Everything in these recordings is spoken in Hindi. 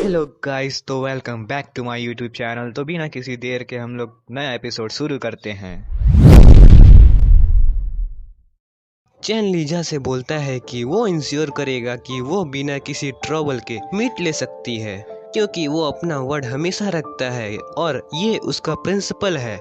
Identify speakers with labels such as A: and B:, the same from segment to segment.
A: हेलो गाइस, तो welcome back to my YouTube channel. तो बिना किसी देर के हम लोग नया एपिसोड शुरू करते हैं। चैन लीजा से बोलता है कि वो इंश्योर करेगा कि वो बिना किसी ट्रबल के मीट ले सकती है, क्योंकि वो अपना वर्ड हमेशा रखता है और ये उसका प्रिंसिपल है।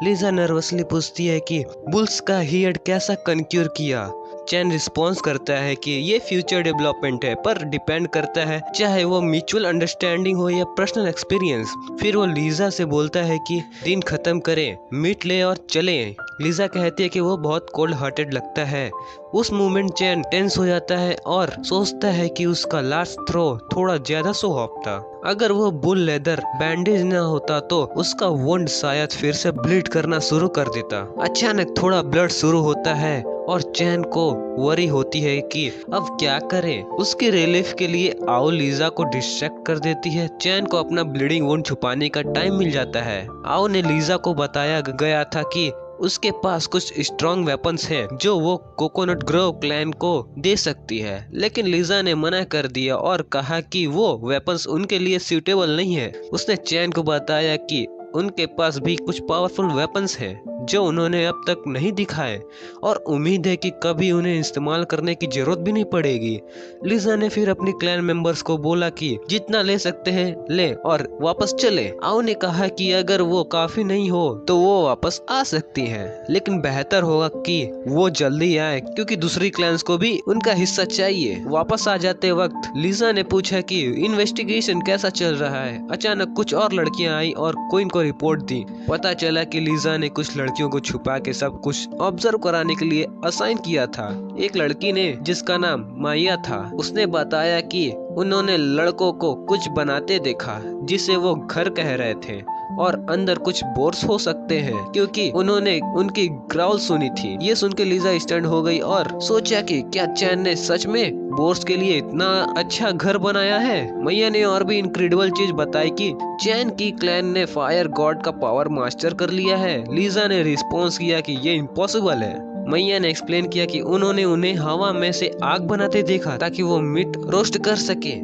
A: लीजा नर्वसली पूछती है कि बुल्स का हेड कैसा कंक्यूर किया। चैन रिस्पॉन्स करता है कि ये फ्यूचर डेवलपमेंट है, पर डिपेंड करता है चाहे वो म्यूचुअल अंडरस्टैंडिंग हो या पर्सनल एक्सपीरियंस। फिर वो लीजा से बोलता है कि दिन खत्म करें, मीट ले और चले। लीजा कहती है कि वो बहुत कोल्ड हार्टेड लगता है। उस मोमेंट चैन टेंस हो जाता है और सोचता है कि उसका लास्ट थ्रो थोड़ा ज्यादा सॉफ्ट था। अगर वो बुल लेदर बैंडेज न होता तो उसका वुंड शायद फिर से ब्लीड करना शुरू कर देता। अचानक थोड़ा ब्लड शुरू होता है और चैन को वरी होती है कि अब क्या करे। उसके रिलीफ के लिए आओ लीजा को डिस्ट्रैक्ट कर देती है। चैन को अपना ब्लीडिंग वुंड छुपाने का टाइम मिल जाता है। आओ ने लीजा को बताया गया था कि उसके पास कुछ स्ट्रॉन्ग वेपन्स हैं जो वो कोकोनट ग्रोव क्लैन को दे सकती है, लेकिन लीजा ने मना कर दिया और कहा कि वो वेपन्स उनके लिए सूटेबल नहीं है। उसने चैन को बताया कि उनके पास भी कुछ पावरफुल वेपन्स हैं जो उन्होंने अब तक नहीं दिखाए और उम्मीद है कि कभी उन्हें इस्तेमाल करने की जरूरत भी नहीं पड़ेगी। लीजा ने फिर अपनी क्लैन मेंबर्स को बोला कि जितना ले सकते हैं ले और वापस चले। आओ ने कहा कि अगर वो काफी नहीं हो तो वो वापस आ सकती है, लेकिन बेहतर होगा कि वो जल्दी आए क्योंकि दूसरी क्लैंस को भी उनका हिस्सा चाहिए। वापस आ जाते वक्त लीजा ने पूछा कि इन्वेस्टिगेशन कैसा चल रहा है। अचानक कुछ और लड़कियां आई और क्वीन को रिपोर्ट दी। पता चला कि लीजा ने कुछ लड़कियों को छुपा के सब कुछ ऑब्जर्व कराने के लिए असाइन किया था। एक लड़की ने, जिसका नाम माया था, उसने बताया कि उन्होंने लड़कों को कुछ बनाते देखा जिसे वो घर कह रहे थे और अंदर कुछ बोर्स हो सकते हैं क्योंकि उन्होंने उनकी ग्राउल सुनी थी। ये सुन के लीजा स्टैंड हो गई और सोचा कि क्या चैन ने सच में बोर्स के लिए इतना अच्छा घर बनाया है। मैया ने और भी इनक्रेडिबल चीज बताई कि चैन की क्लैन ने फायर गॉड का पावर मास्टर कर लिया है। लीजा ने रिस्पॉन्स किया कि ये इम्पॉसिबल है। मैया ने एक्सप्लेन किया कि उन्होंने उन्हें हवा में से आग बनाते देखा ताकि वो मीट रोस्ट कर सके।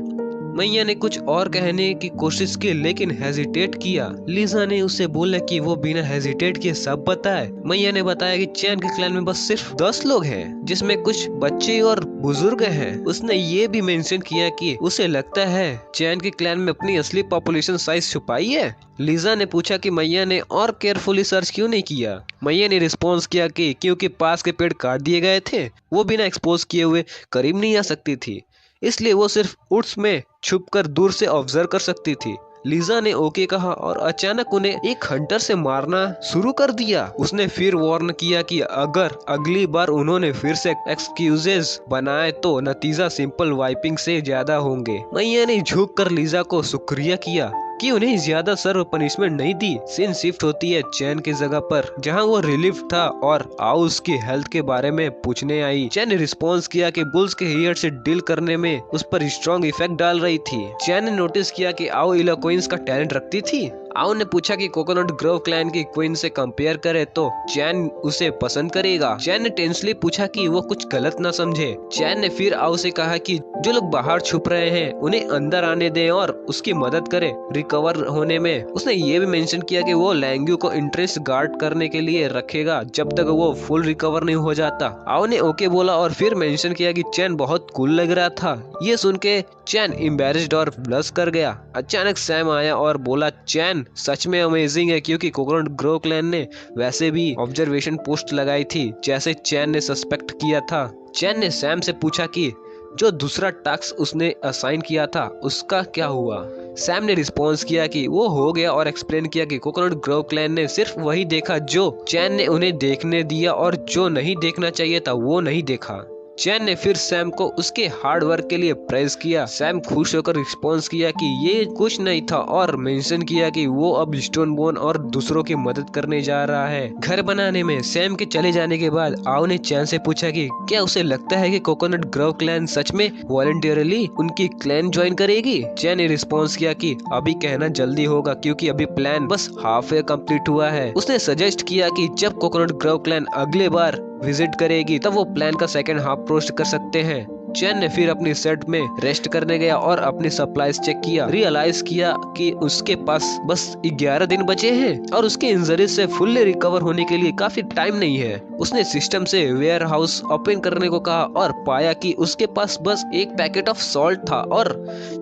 A: मैया ने कुछ और कहने की कोशिश की लेकिन हेजिटेट किया। लीजा ने उससे बोला कि वो बिना हेजिटेट किए सब बताए। मैया ने बताया कि चैन के क्लैन में बस सिर्फ 10 लोग हैं, जिसमें कुछ बच्चे और बुजुर्ग हैं। उसने ये भी मेंशन किया कि उसे लगता है चैन के क्लैन में अपनी असली पॉपुलेशन साइज छुपाई है। लीजा ने पूछा कि मैया ने और केयरफुली सर्च क्यों नहीं किया। मैया ने रिस्पॉन्स किया कि क्योंकि पास के पेड़ काट दिए गए थे, वो बिना एक्सपोज किए हुए करीब नहीं आ सकती थी, इसलिए वो सिर्फ वुड्स में छुपकर दूर से ऑब्जर्व कर सकती थी। लीजा ने ओके कहा और अचानक उन्हें एक हंटर से मारना शुरू कर दिया। उसने फिर वार्न किया कि अगर अगली बार उन्होंने फिर से एक्सक्यूजेस बनाए तो नतीजा सिंपल वाइपिंग से ज्यादा होंगे। मैया ने झुक कर लीजा को शुक्रिया किया कि उन्हें ज्यादा सर्व पनिशमेंट नहीं दी। सीन शिफ्ट होती है चैन की जगह पर जहां वो रिलीफ था और आओ उसकी हेल्थ के बारे में पूछने आई। चैन ने रिस्पॉन्स किया कि बुल्स के हेयर से डील करने में उस पर स्ट्रॉन्ग इफेक्ट डाल रही थी। चैन ने नोटिस किया कि आओ इलोक्वेंस का टैलेंट रखती थी। आओ ने पूछा कि कोकोनट ग्रोव क्लैन की क्वीन से कंपेयर करे तो चैन उसे पसंद करेगा। चैन ने टेंसली पूछा कि वो कुछ गलत ना समझे। चैन ने फिर आओ से कहा कि जो लोग बाहर छुप रहे हैं उन्हें अंदर आने दें और उसकी मदद करे रिकवर होने में। उसने ये भी मेंशन किया कि वो लैंग्यू को इंटरेस्ट गार्ड करने के लिए रखेगा जब तक वो फुल रिकवर नहीं हो जाता। आओ ने ओके बोला और फिर मेंशन किया कि चैन बहुत कूल लग रहा था। ये सुन के चैन एम्बैरेस्ड और ब्लश कर गया। अचानक सैम आया और बोला चैन सच में अमेजिंग है, क्योंकि कोकोनट ग्रोव क्लैन ने वैसे भी ऑब्जर्वेशन पोस्ट लगाई थी जैसे चैन ने सस्पेक्ट किया था। चैन ने सैम से पूछा कि जो दूसरा टास्क उसने असाइन किया था उसका क्या हुआ। सैम ने रिस्पॉन्स किया कि वो हो गया और एक्सप्लेन किया कि कोकोनट ग्रोव क्लैन ने सिर्फ वही देखा जो चैन ने उन्हें देखने दिया और जो नहीं देखना चाहिए था वो नहीं देखा। चैन ने फिर सैम को उसके हार्ड वर्क के लिए प्रेज किया। सैम खुश होकर रिस्पॉन्स किया कि ये कुछ नहीं था और मेंशन किया कि वो अब स्टोन बोन और दूसरों की मदद करने जा रहा है घर बनाने में। सैम के चले जाने के बाद आओ ने चैन से पूछा कि क्या उसे लगता है कि कोकोनट ग्रोव क्लैन सच में वॉलंटियरली उनकी क्लैन ज्वाइन करेगी। चैन ने रिस्पॉन्स किया कि अभी कहना जल्दी होगा क्योंकि अभी प्लान बस हाफ वे कंप्लीट हुआ है। उसने सजेस्ट किया कि जब कोकोनट ग्रोव क्लैन अगले बार विजिट करेगी तब वो प्लान का सेकंड हाफ पोस्ट कर सकते हैं। चैन ने फिर अपनी सेट में रेस्ट करने गया और अपनी सप्लाईज चेक किया। रियलाइज किया कि उसके पास बस 11 दिन बचे हैं और उसके इंजरी से फुल्ली रिकवर होने के लिए काफी टाइम नहीं है। उसने सिस्टम से वेयर हाउस ओपन करने को कहा और पाया कि उसके पास बस एक पैकेट ऑफ सॉल्ट था और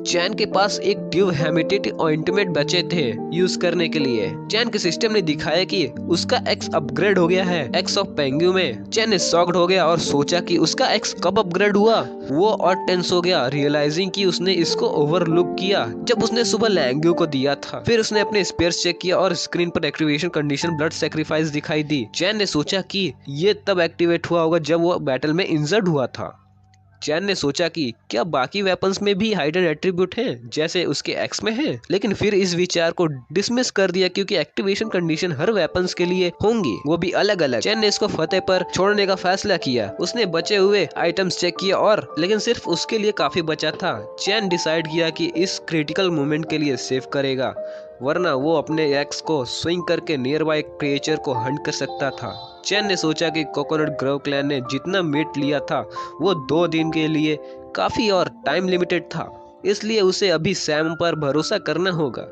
A: चैन के पास एक ट्यूब हेमेटिक ऑइंटमेंट बचे थे यूज करने के लिए। चैन के सिस्टम ने दिखाया कि उसका एक्स अपग्रेड हो गया है एक्स ऑफ पेंगू में। चैन ने शॉक्ड हो गया और सोचा कि उसका एक्स कब अपग्रेड हुआ। वो और टेंस हो गया रियलाइजिंग कि उसने इसको ओवरलुक किया जब उसने सुबह लैंग्यू को दिया था। फिर उसने अपने स्पेयर्स चेक किया और स्क्रीन पर एक्टिवेशन कंडीशन ब्लड सैक्रिफाइस दिखाई दी। चैन ने सोचा कि ये तब एक्टिवेट हुआ होगा जब वो बैटल में इंजर्ड हुआ था। चैन ने सोचा कि क्या बाकी वेपन्स में भी हाइडन एट्रीब्यूट हैं जैसे उसके एक्स में है, लेकिन फिर इस विचार को डिसमिस कर दिया क्योंकि एक्टिवेशन कंडीशन हर वेपन्स के लिए होंगी, वो भी अलग अलग। चैन ने इसको फतेह पर छोड़ने का फैसला किया। उसने बचे हुए आइटम्स चेक किया और लेकिन सिर्फ उसके लिए काफी बचा था। चैन डिसाइड किया कि इस क्रिटिकल मोमेंट के लिए सेव करेगा, वरना वो अपने एक्स को स्विंग करके नियर बाय क्रिएचर को हंट कर सकता था। चैन ने सोचा कि कोकोनट ग्रोव क्लैन ने जितना मीट लिया था वो 2 दिन के लिए काफी और टाइम लिमिटेड था, इसलिए उसे अभी सैम पर भरोसा करना होगा।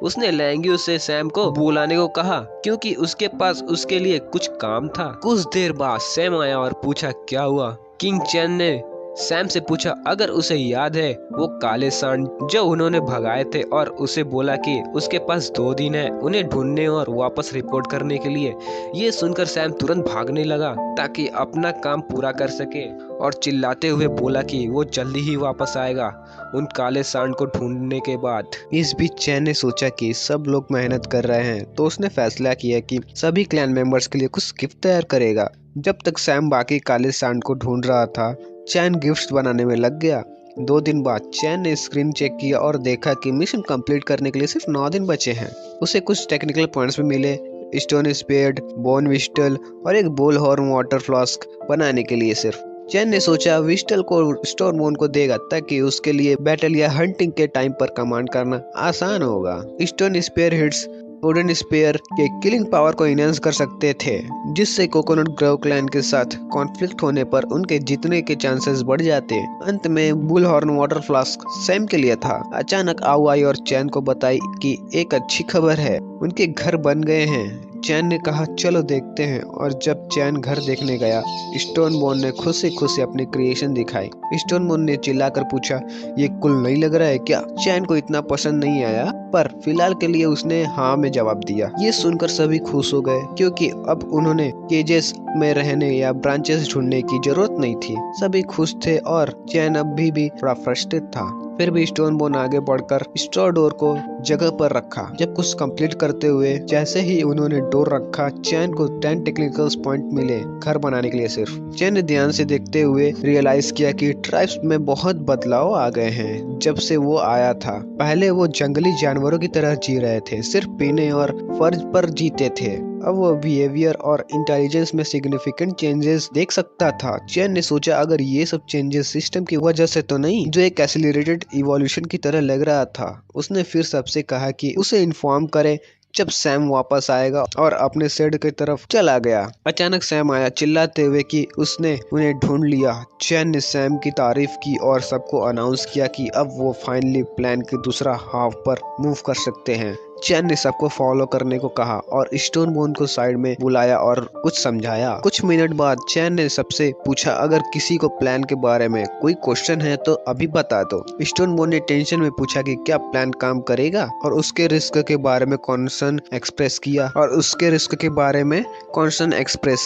A: उसने लैंग्यू से सैम को बुलाने को कहा क्योंकि उसके पास उसके लिए कुछ काम था। कुछ देर बाद सैम आया और पूछा क्या हुआ। किंग चैन ने सैम से पूछा अगर उसे याद है वो काले सांड जो उन्होंने भगाए थे और उसे बोला कि उसके पास 2 दिन है उन्हें ढूंढने और वापस रिपोर्ट करने के लिए। ये सुनकर सैम तुरंत भागने लगा ताकि अपना काम पूरा कर सके और चिल्लाते हुए बोला कि वो जल्दी ही वापस आएगा उन काले सांड को ढूंढने के बाद। इस बीच चैन ने सोचा कि सब लोग मेहनत कर रहे हैं तो उसने फैसला किया कि सभी क्लैन मेंबर्स के लिए कुछ गिफ्ट तैयार करेगा। जब तक सैम बाकी काले सांड को ढूंढ रहा था चैन गिफ्ट्स बनाने में लग गया। 2 दिन बाद चैन ने स्क्रीन चेक किया और देखा कि मिशन कंप्लीट करने के लिए सिर्फ 9 दिन बचे हैं। उसे कुछ टेक्निकल पॉइंट्स भी मिले, स्टोन स्पेड, बोन विस्टल और एक बोल हॉर्न वाटर फ्लास्क बनाने के लिए। सिर्फ चैन ने सोचा विस्टल को स्टोन बोन को देगा ताकि उसके लिए बैटल या हंटिंग के टाइम पर कमांड करना आसान होगा। Stone spear hits wooden spear के किलिंग पावर को इनहेंस कर सकते थे जिससे कोकोनट ग्रोव क्लैन के साथ कॉन्फ्लिक्ट होने पर उनके जीतने के चांसेस बढ़ जाते। अंत में bull horn water flask Sam के लिए था। अचानक आऊ आई और चैन को बताई कि एक अच्छी खबर है, उनके घर बन गए हैं। चैन ने कहा चलो देखते हैं और जब चैन घर देखने गया स्टोन बोन ने खुशी खुशी अपनी क्रिएशन दिखाई। स्टोन बोन ने चिल्लाकर पूछा ये कुल नहीं लग रहा है क्या। चैन को इतना पसंद नहीं आया पर फिलहाल के लिए उसने हाँ में जवाब दिया। ये सुनकर सभी खुश हो गए क्योंकि अब उन्होंने केजेस में रहने या ब्रांचेस ढूंढने की जरूरत नहीं थी। सभी खुश थे और चैन अब भी थोड़ा फ्रस्ट्रेट था। फिर भी स्टोन बोन आगे बढ़कर स्टोर डोर को जगह पर रखा। जब कुछ कंप्लीट करते हुए जैसे ही उन्होंने डोर रखा चैन को 10 टेक्निकल पॉइंट मिले घर बनाने के लिए। सिर्फ चैन ने ध्यान से देखते हुए रियलाइज किया कि ट्राइब्स में बहुत बदलाव आ गए हैं जब से वो आया था। पहले वो जंगली जानवरों की तरह जी रहे थे, सिर्फ पीने और फर्ज पर जीते थे। अब वो बिहेवियर और इंटेलिजेंस में सिग्निफिकेंट चेंजेस देख सकता था। चैन ने सोचा अगर ये सब चेंजेस सिस्टम की वजह से तो नहीं जो एक एक्सेलरेटेड इवोल्यूशन की तरह लग रहा था। उसने फिर सबसे कहा कि उसे इन्फॉर्म करे जब सैम वापस आएगा और अपने शेड की तरफ चला गया। अचानक सैम आया चिल्लाते हुए कि उसने उन्हें ढूंढ लिया। चैन ने सैम की तारीफ की और सबको अनाउंस किया कि अब वो फाइनली प्लान के दूसरा हाफ पर मूव कर सकते हैं। चैन ने सबको फॉलो करने को कहा और स्टोन बोन को साइड में बुलाया और कुछ समझाया। कुछ मिनट बाद चैन ने सबसे पूछा अगर किसी को प्लान के बारे में कोई क्वेश्चन है तो अभी बता दो। स्टोन बोन ने टेंशन में पूछा कि क्या प्लान काम करेगा और उसके रिस्क के बारे में कॉन्सर्न एक्सप्रेस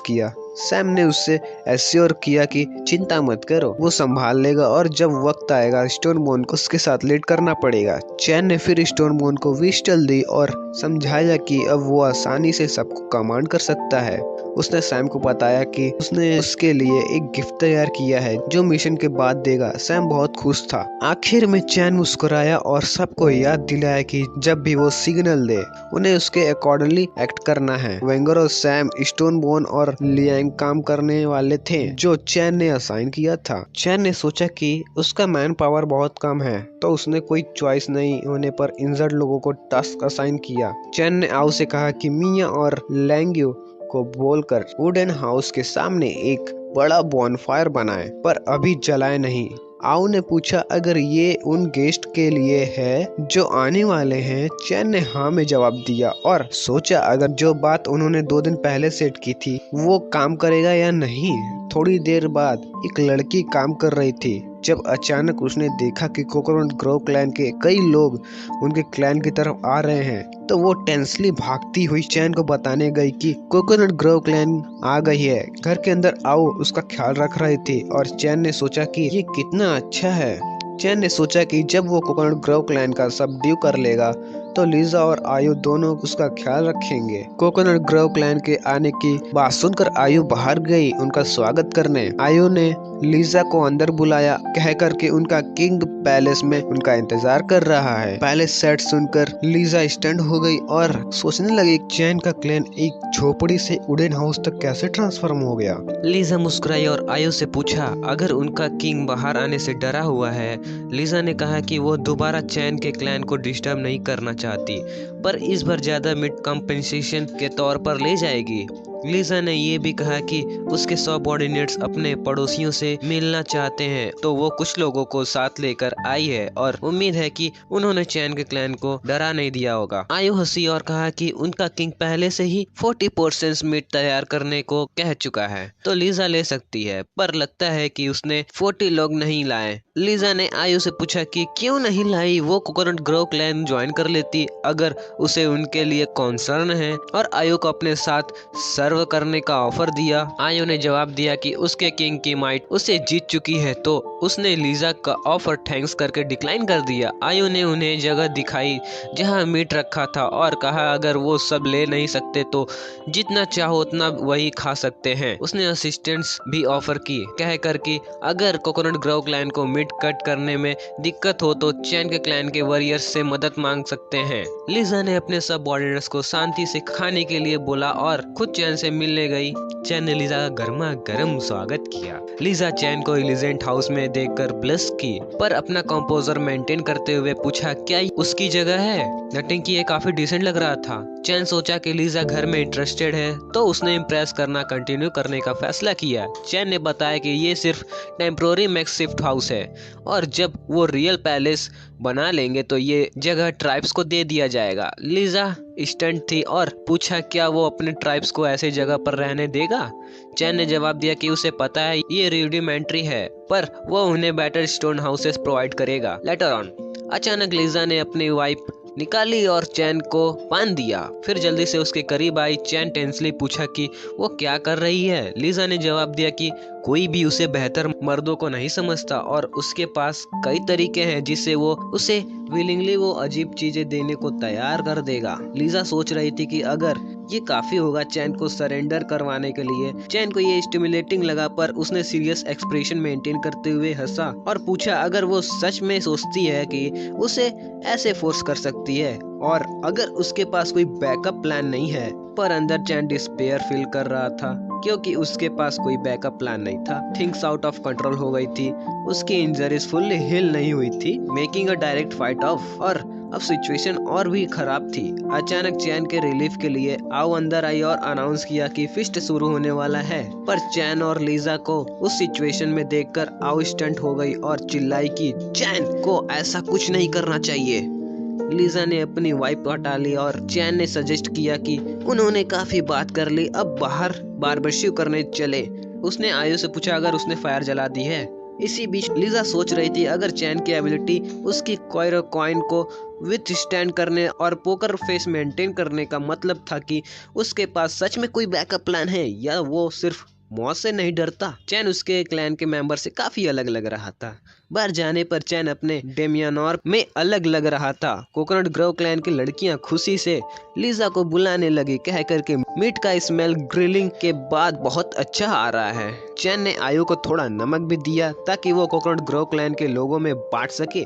A: किया। सैम ने उससे एश्योर किया कि चिंता मत करो वो संभाल लेगा और जब वक्त आएगा स्टोन बोन को उसके साथ लीड करना पड़ेगा। चैन ने फिर स्टोन बोन को विस्टल दी और समझाया कि अब वो आसानी से सबको कमांड कर सकता है। उसने सैम को बताया कि उसने उसके लिए एक गिफ्ट तैयार किया है जो मिशन के बाद देगा। सैम बहुत खुश था। आखिर में चैन मुस्कुराया और सबको याद दिलाया कि जब भी वो सिग्नल दे उन्हें उसके अकॉर्डिंगली एक्ट करना है। वेंगर, सैम, स्टोन बोन और लियांग काम करने वाले थे जो चैन ने असाइन किया था। चैन ने सोचा कि उसका मैन पावर बहुत कम है तो उसने कोई चॉइस नहीं होने पर इंजर्ड लोगों को टास्क असाइन किया। चैन ने आउ से कहा कि मिया और लैंग्यू
B: को बोलकर वुडन हाउस के सामने एक बड़ा बॉनफायर बनाए, पर अभी जलाए नहीं। आओ ने पूछा अगर ये उन गेस्ट के लिए है जो आने वाले हैं। चैन ने हाँ में जवाब दिया और सोचा अगर जो बात उन्होंने 2 दिन पहले सेट की थी वो काम करेगा या नहीं। थोड़ी देर बाद एक लड़की काम कर रही थी जब अचानक उसने देखा कि कोकोनट ग्रोव क्लैन के कई लोग उनके क्लैन की तरफ आ रहे हैं, तो वो टेंसली भागती हुई चैन को बताने गई कि कोकोनट ग्रोव क्लैन आ गई है। घर के अंदर आओ उसका ख्याल रख रही थी और चैन ने सोचा कि ये कितना अच्छा है। चैन ने सोचा कि जब वो कोकोनट ग्रोव क्लैन का सबड्यू कर लेगा तो लीजा और आयु दोनों उसका ख्याल रखेंगे। कोकोनट ग्रोव क्लैन के आने की बात सुनकर आयु बाहर गई उनका स्वागत करने। आयु ने लीजा को अंदर बुलाया कह कर के उनका किंग पैलेस में उनका इंतजार कर रहा है। पैलेस सेट सुनकर लीजा स्टंट हो गई और सोचने लगी चैन का क्लैन एक झोपड़ी से वुडन हाउस तक कैसे ट्रांसफॉर्म हो गया।
A: लीजा मुस्कुराई और आयु से पूछा अगर उनका किंग बाहर आने से डरा हुआ है। लीजा ने कहा कि वो दोबारा चैन के क्लैन को डिस्टर्ब नहीं करना चाहती, पर इस बार ज्यादा मिड कंपनसेशन के तौर पर ले जाएगी। लीजा ने ये भी कहा कि उसके सबऑर्डिनेट्स अपने पड़ोसियों से मिलना चाहते हैं, तो वो कुछ लोगों को साथ लेकर आई है और उम्मीद है कि उन्होंने चैन के क्लैन को डरा नहीं दिया होगा। आयु हंसी और कहा कि उनका किंग पहले से ही 40% मीट तैयार करने को कह चुका है, तो लीजा ले सकती है, पर लगता है कि उसने 40 लोग नहीं लाए। लीजा ने आयु से पूछा कि क्यों नहीं लाई, वो कोकोनट ग्रोव क्लैन ज्वाइन कर लेती अगर उसे उनके लिए कॉन्सर्न है, और आयु को अपने साथ सर्व करने का ऑफर दिया। आयु ने जवाब दिया कि उसके किंग की माइट उसे जीत चुकी है, तो उसने लीजा का ऑफर थैंक्स करके डिक्लाइन कर दिया। आयु ने उन्हें जगह दिखाई जहां मीट रखा था और कहा अगर वो सब ले नहीं सकते तो जितना चाहो उतना वही खा सकते हैं। उसने असिस्टेंट्स भी ऑफर की कह कर कि अगर कोकोनट ग्रोव क्लैन को मीट कट करने में दिक्कत हो तो चैन के क्लैन के वॉरियर्स से मदद मांग सकते हैं। लीजा ने अपने सबऑर्डिनेट्स को शांति से खाने के लिए बोला और खुद चैन से मिलने गई। चैन ने लीजा का गर्मा गर्म स्वागत किया। लीजा चैन को एलिजेंट हाउस में देखकर ब्लश की, पर अपना कंपोजर मेंटेन करते हुए पूछा क्या उसकी जगह है। नटिंग ये काफी डिसेंट लग रहा था। चैन सोचा कि लीजा घर में इंटरेस्टेड है, तो उसने इम्प्रेस करना कंटिन्यू करने का फैसला किया। चैन ने बताया कि ये सिर्फ टेम्पोररी मैक्सिफ्ट हाउस है और जब वो रियल पैलेस बना लेंगे तो ये जगह ट्राइब्स को दे दिया जाएगा। लीजा स्टंट थी और पूछा क्या वो अपने ट्राइब्स को ऐसे जगह पर रहने देगा। चैन ने जवाब दिया कि उसे पता है ये रूडिमेंट्री है, पर वो उन्हें बेटर स्टोन हाउसेस प्रोवाइड करेगा लेटर ऑन। अचानक लीजा ने अपनी वाइफ निकाली और चैन को बांध दिया, फिर जल्दी से उसके करीब आई। चैन टेंसली पूछा कि वो क्या कर रही है। लीजा ने जवाब दिया कि कोई भी उसे बेहतर मर्दों को नहीं समझता और उसके पास कई तरीके हैं जिससे वो उसे विलिंगली वो अजीब चीजें देने को तैयार कर देगा। लीजा सोच रही थी कि अगर ये काफी होगा चैन को सरेंडर करवाने के लिए। चैन को ये स्टिमुलेटिंग लगा, पर उसने सीरियस एक्सप्रेशन मेंटेन करते हुए हंसा और पूछा अगर वो सच में सोचती है कि उसे ऐसे फोर्स कर सकती है और अगर उसके पास कोई बैकअप प्लान नहीं है। पर अंदर चैन डिस्पेयर फील कर रहा था क्योंकि उसके पास कोई बैकअप प्लान नहीं था। थिंग्स आउट ऑफ कंट्रोल हो गई थी, उसकी इंजरीज फुल्ली हील नहीं हुई थी, making a direct fight of, और अब सिचुएशन और भी खराब थी। अचानक चैन के रिलीफ के लिए आओ अंदर आई और अनाउंस किया कि फीस्ट शुरू होने वाला है। पर चैन और लीजा को उस सिचुएशन में देखकर आओ स्टंट हो गई और चिल्लाई कि चैन को ऐसा कुछ नहीं करना चाहिए। लीजा ने अपनी वाइफ हटा ली और चैन ने सजेस्ट किया कि उन्होंने काफी बात कर ली, अब बाहर बारबेक्यू करने चले। उसने आयु से पूछा अगर उसने फायर जला दी है। इसी बीच लीजा सोच रही थी अगर चैन की एबिलिटी उसकी कॉइन को विथ स्टैंड करने और पोकर फेस मेंटेन करने का मतलब था कि उसके पास सच में कोई बैकअप प्लान है या वो सिर्फ मौत से नहीं डरता। चैन उसके क्लैन के मेंबर से काफी अलग लग रहा था। बाहर जाने पर चैन अपने डेमियानोर में अलग लग रहा था। कोकोनट ग्रोव क्लैन की लड़कियां खुशी से लीजा को बुलाने लगी कह करके मीट का स्मेल ग्रिलिंग के बाद बहुत अच्छा आ रहा है। चैन ने आयु को थोड़ा नमक भी दिया ताकि वो कोकोनट ग्रोव क्लैन के लोगों में बांट सके।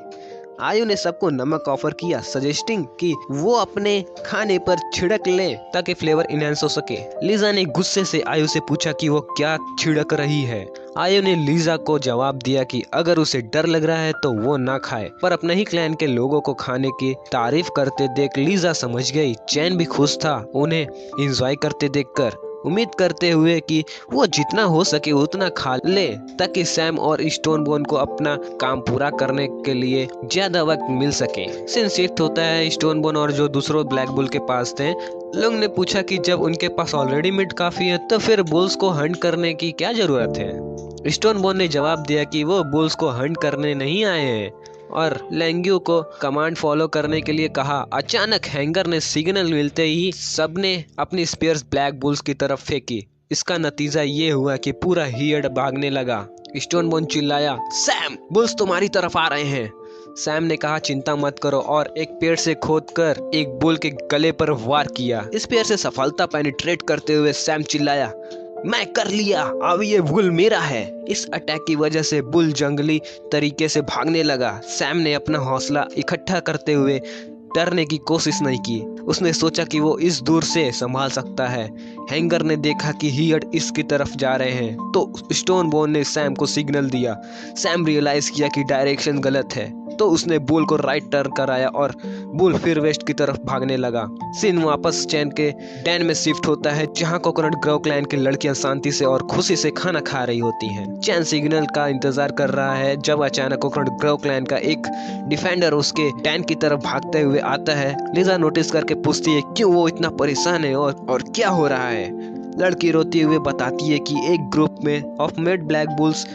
A: आयु ने सबको नमक ऑफर किया, सजेस्टिंग कि वो अपने खाने पर छिड़क ले ताकि फ्लेवर इनहेंस हो सके। लीजा ने गुस्से से आयु से पूछा कि वो क्या छिड़क रही है। आयु ने लीजा को जवाब दिया कि अगर उसे डर लग रहा है तो वो ना खाए, पर अपने ही क्लैन के लोगों को खाने की तारीफ करते देख लीजा समझ गई चैन भी खुश था उन्हें एंजॉय करते देखकर। उम्मीद करते हुए कि वो जितना हो सके उतना खा ले ताकि सैम और स्टोन बोन को अपना काम पूरा करने के लिए ज्यादा वक्त मिल सके। सीन शिफ्ट होता है स्टोन बोन और जो दूसरों ब्लैक बुल के पास थे। लोग ने पूछा कि जब उनके पास ऑलरेडी मीट काफी है तो फिर बुल्स को हंट करने की क्या जरूरत है। स्टोन बोन ने जवाब दिया कि वो बुल्स को हंट करने नहीं आए हैं और लैंग्यू को कमांड फॉलो करने के लिए कहा। अचानक हैंगर ने सिग्नल मिलते ही सबने अपनी स्पीयर्स ब्लैक बुल्स की तरफ फेंकी। इसका नतीजा ये हुआ कि पूरा हियर्ड भागने लगा। स्टोन बोन चिल्लाया, सैम बुल्स तुम्हारी तरफ आ रहे हैं। सैम ने कहा, चिंता मत करो और एक पेड़ से खोदकर एक बुल के गले पर वार किया। इस पेड़ से सफलता पेनिट्रेट करते हुए सैम चिल्लाया, मैं कर लिया, अब ये बुल मेरा है। इस अटैक की वजह से बुल जंगली तरीके से भागने लगा। सैम ने अपना हौसला इकट्ठा करते हुए डरने की कोशिश नहीं की। उसने सोचा कि वो इस दूर से संभाल सकता है। हैंगर ने देखा कि हियर्ड इसकी तरफ जा रहे हैं तो स्टोन बोन ने सैम को सिग्नल दिया। सैम रियलाइज किया कि डायरेक्शन गलत है तो उसने बुल को राइट टर्न कराया और बुल फिर वेस्ट की तरफ भागने लगा। सीन वापस चैन के डैन में शिफ्ट होता है जहां कोकोनट ग्रोव क्लैन की लड़कियां शांति से और खुशी से खाना खा रही होती हैं। चैन सिग्नल का इंतजार कर रहा है जब अचानक कोकोनट ग्रोव क्लैन का एक डिफेंडर उसके डैन की तरफ भागते हुए आता है। लिजा नोटिस करके पूछती है क्यों वो इतना परेशान है और क्या हो रहा है। लड़की रोती हुए बताती है कि एक ग्रुप में ऑफ मेड ब्लैक बुल्स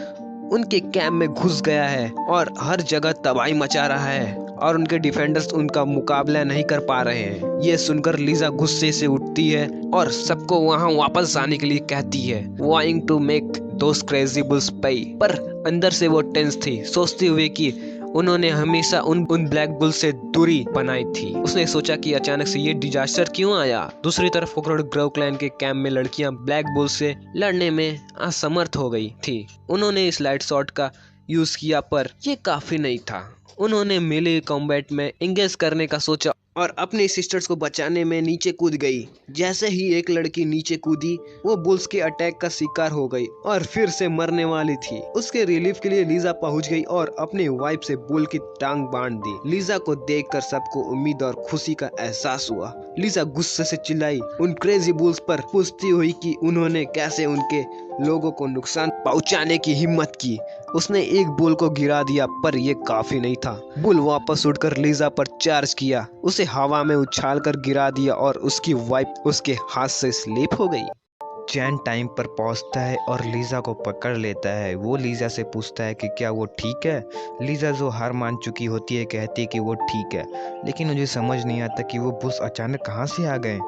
A: उनके कैंप में घुस गया है और हर जगह तबाही मचा रहा है और उनके डिफेंडर्स उनका मुकाबला नहीं कर पा रहे हैं। ये सुनकर लिजा गुस्से से उठती है और सबको वहां वापस आने के लिए कहती है, vying to make those crazy bulls पे। पर अंदर से वो टेंस थी, सोचते हुए कि उन्होंने हमेशा उन ब्लैक बुल से दूरी बनाई थी। उसने सोचा कि अचानक से ये डिजास्टर क्यों आया। दूसरी तरफ कोकोनट ग्रोव क्लैन के कैंप में लड़कियां ब्लैक बुल से लड़ने में असमर्थ हो गई थी। उन्होंने इस लाइट शॉट का यूज किया पर ये काफी नहीं था। उन्होंने मेले कॉम्बैट में एंगेज करने का सोचा और अपने सिस्टर्स को बचाने में नीचे कूद गई। जैसे ही एक लड़की नीचे कूदी वो बुल्स के अटैक का शिकार हो गई और फिर से मरने वाली थी। उसके रिलीफ के लिए लिजा पहुंच गई और अपनी वाइफ से बुल की टांग बांध दी। लिजा को देखकर सबको उम्मीद और खुशी का एहसास हुआ। लिजा गुस्से से चिल्लाई उन क्रेजी बुल्स पर, पूछती हुई कि उन्होंने कैसे उनके लोगों को नुकसान पहुंचाने की हिम्मत की। उसने एक बुल को गिरा दिया पर यह काफी नहीं था। बुल वापस उड़कर लिजा पर चार्ज किया, उसे हवा में उछालकर गिरा दिया और उसकी वाइफ उसके हाथ से स्लिप हो गई।
B: चैन टाइम पर पहुंचता है और लिजा को पकड़ लेता है। वो लिजा से पूछता है कि क्या वो ठीक है। लिजा जो हार मान चुकी होती है कहती है कि वो ठीक है, लेकिन मुझे समझ नहीं आता कि वो बुल्स अचानक कहाँ से आ गए।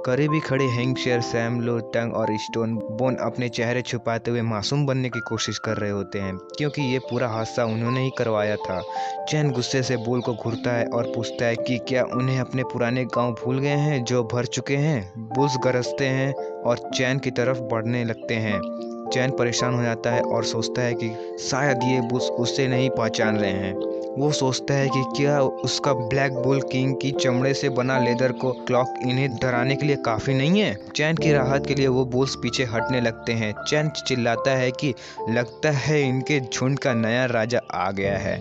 B: करीबी खड़े हैंकशेर, सैम, लो टंग और स्टोन बोन अपने चेहरे छुपाते हुए मासूम बनने की कोशिश कर रहे होते हैं क्योंकि ये पूरा हादसा उन्होंने ही करवाया था। चैन गुस्से से बुल को घूरता है और पूछता है कि क्या उन्हें अपने पुराने गांव भूल गए हैं जो भर चुके हैं। बुल्स गरजते हैं और चैन की तरफ बढ़ने लगते हैं। चैन परेशान हो जाता है और सोचता है कि शायद ये बुल्स उसे नहीं पहचान रहे हैं। वो सोचता है कि क्या उसका ब्लैक बुल किंग की चमड़े से बना लेदर को क्लॉक इन्हें डराने के लिए काफी नहीं है। चैन की राहत के लिए वो बुल्स पीछे हटने लगते हैं। चैन चिल्लाता है कि लगता है इनके झुंड का नया राजा आ गया है।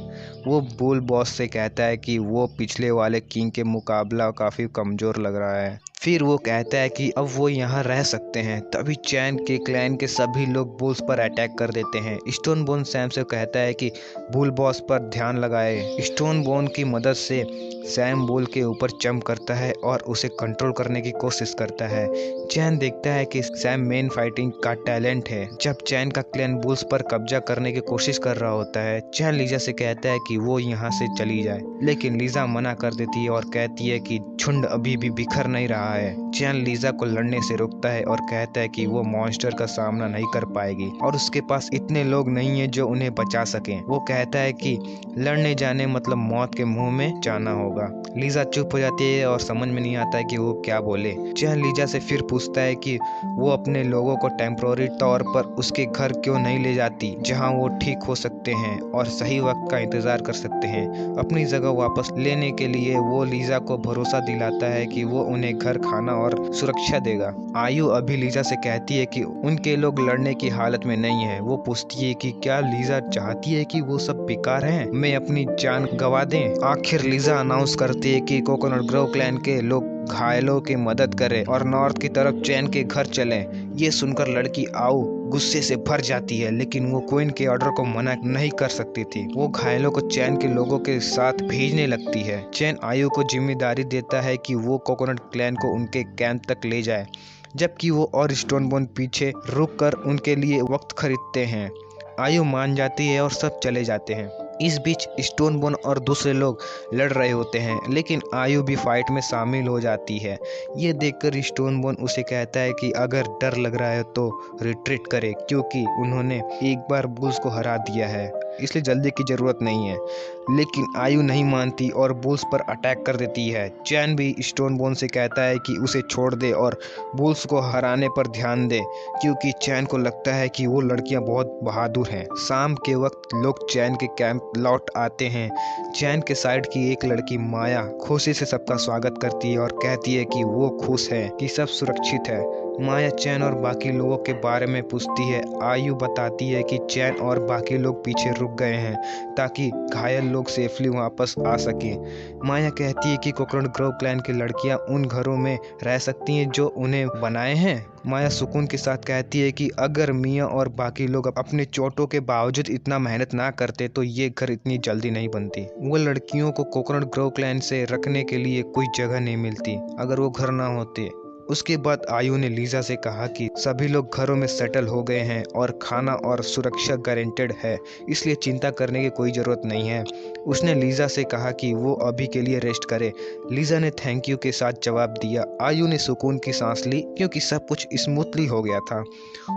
B: वो बुल बॉस से कहता है कि वो पिछले वाले किंग के मुकाबला काफी कमजोर लग रहा है। फिर वो कहता है कि अब वो यहाँ रह सकते हैं। तभी चैन के क्लैन के सभी लोग बुल्स पर अटैक कर देते हैं। स्टोन बोन सैम से कहता है कि बुल बॉस पर ध्यान लगाए। स्टोन बोन की मदद से सैम बुल के ऊपर जंप करता है और उसे कंट्रोल करने की कोशिश करता है। चैन देखता है कि सैम मेन फाइटिंग का टैलेंट है। जब चैन का क्लैन बुल्स पर कब्जा करने की कोशिश कर रहा होता है, चैन लिजा से कहता है कि वो यहाँ से चली जाए, लेकिन लिजा मना कर देती है और कहती है कि झुंड अभी भी बिखर नहीं रहा है। चैन लिजा को लड़ने से रोकता है और कहता है कि वो मॉन्स्टर का सामना नहीं कर पाएगी और उसके पास इतने लोग नहीं है जो उन्हें बचा सकें। वो कहता है कि लड़ने जाने मतलब मौत के मुंह में जाना होगा। लिजा चुप हो जाती है और समझ में नहीं आता है कि वो क्या बोले। चैन लिजा से फिर पूछता है कि वो अपने लोगों को टेम्पोररी तौर पर उसके घर क्यों नहीं ले जाती जहां वो ठीक हो सकते हैं और सही वक्त का इंतजार कर सकते हैं। अपनी जगह वापस लेने के लिए वो लिजा को भरोसा दिलाता है कि वो उन्हें घर, खाना और सुरक्षा देगा। आयु अभी लिजा से कहती है कि उनके लोग लड़ने की हालत में नहीं है। वो पूछती है कि क्या लिजा चाहती है कि वो सब बेकार हैं, मैं अपनी जान गवा दें। आखिर लिजा अनाउंस करती है कि कोकोनट ग्रोव क्लैन के लोग घायलों की मदद करें और नॉर्थ की तरफ चैन के घर चलें। ये सुनकर लड़की आओ गुस्से से भर जाती है, लेकिन वो क्वीन के ऑर्डर को मना नहीं कर सकती थी। वो घायलों को चैन के लोगों के साथ भेजने लगती है। चैन आयु को जिम्मेदारी देता है कि वो कोकोनट क्लैन को उनके कैंप तक ले जाए, जबकि वो और स्टोनबोर्न पीछे रुककर उनके लिए वक्त खरीदते हैं। आयु मान जाती है और सब चले जाते हैं। इस बीच स्टोनबोर्न और दूसरे लोग लड़ रहे होते हैं, लेकिन आयु भी फाइट में शामिल हो जाती है। ये देखकर स्टोनबोर्न उसे कहता है कि अगर डर लग रहा है तो रिट्रीट करे, क्योंकि उन्होंने एक बार बुल्स को हरा दिया है, इसलिए जल्दी की ज़रूरत नहीं है। लेकिन आयु नहीं मानती और बुल्स पर अटैक कर देती है। चैन भी स्टोनबोर्न से कहता है कि उसे छोड़ दे और बुल्स को हराने पर ध्यान दे, क्योंकि चैन को लगता है कि वो लड़कियां बहुत बहादुर हैं। शाम के वक्त लोग चैन के कैंप लौट आते हैं। चैन के साइड की एक लड़की माया खुशी से सबका स्वागत करती है और कहती है कि वो खुश है कि सब सुरक्षित है। माया चैन और बाकी लोगों के बारे में पूछती है। आयु बताती है कि चैन और बाकी लोग पीछे रुक गए हैं ताकि घायल लोग सेफली वापस आ सकें। माया कहती है कि कोकोनट ग्रोव क्लैन की लड़कियां उन घरों में रह सकती हैं जो उन्हें बनाए हैं। माया सुकून के साथ कहती है कि अगर मिया और बाकी लोग अपने चोटों के बावजूद इतना मेहनत ना करते तो ये घर इतनी जल्दी नहीं बनती। वो लड़कियों को कोकोनट ग्रोव क्लैन से रखने के लिए कोई जगह नहीं मिलती अगर वो घर ना होते। उसके बाद आयु ने लीजा से कहा कि सभी लोग घरों में सेटल हो गए हैं और खाना और सुरक्षा गारंटेड है, इसलिए चिंता करने की कोई ज़रूरत नहीं है। उसने लीजा से कहा कि वो अभी के लिए रेस्ट करे। लीजा ने थैंक यू के साथ जवाब दिया। आयु ने सुकून की सांस ली क्योंकि सब कुछ स्मूथली हो गया था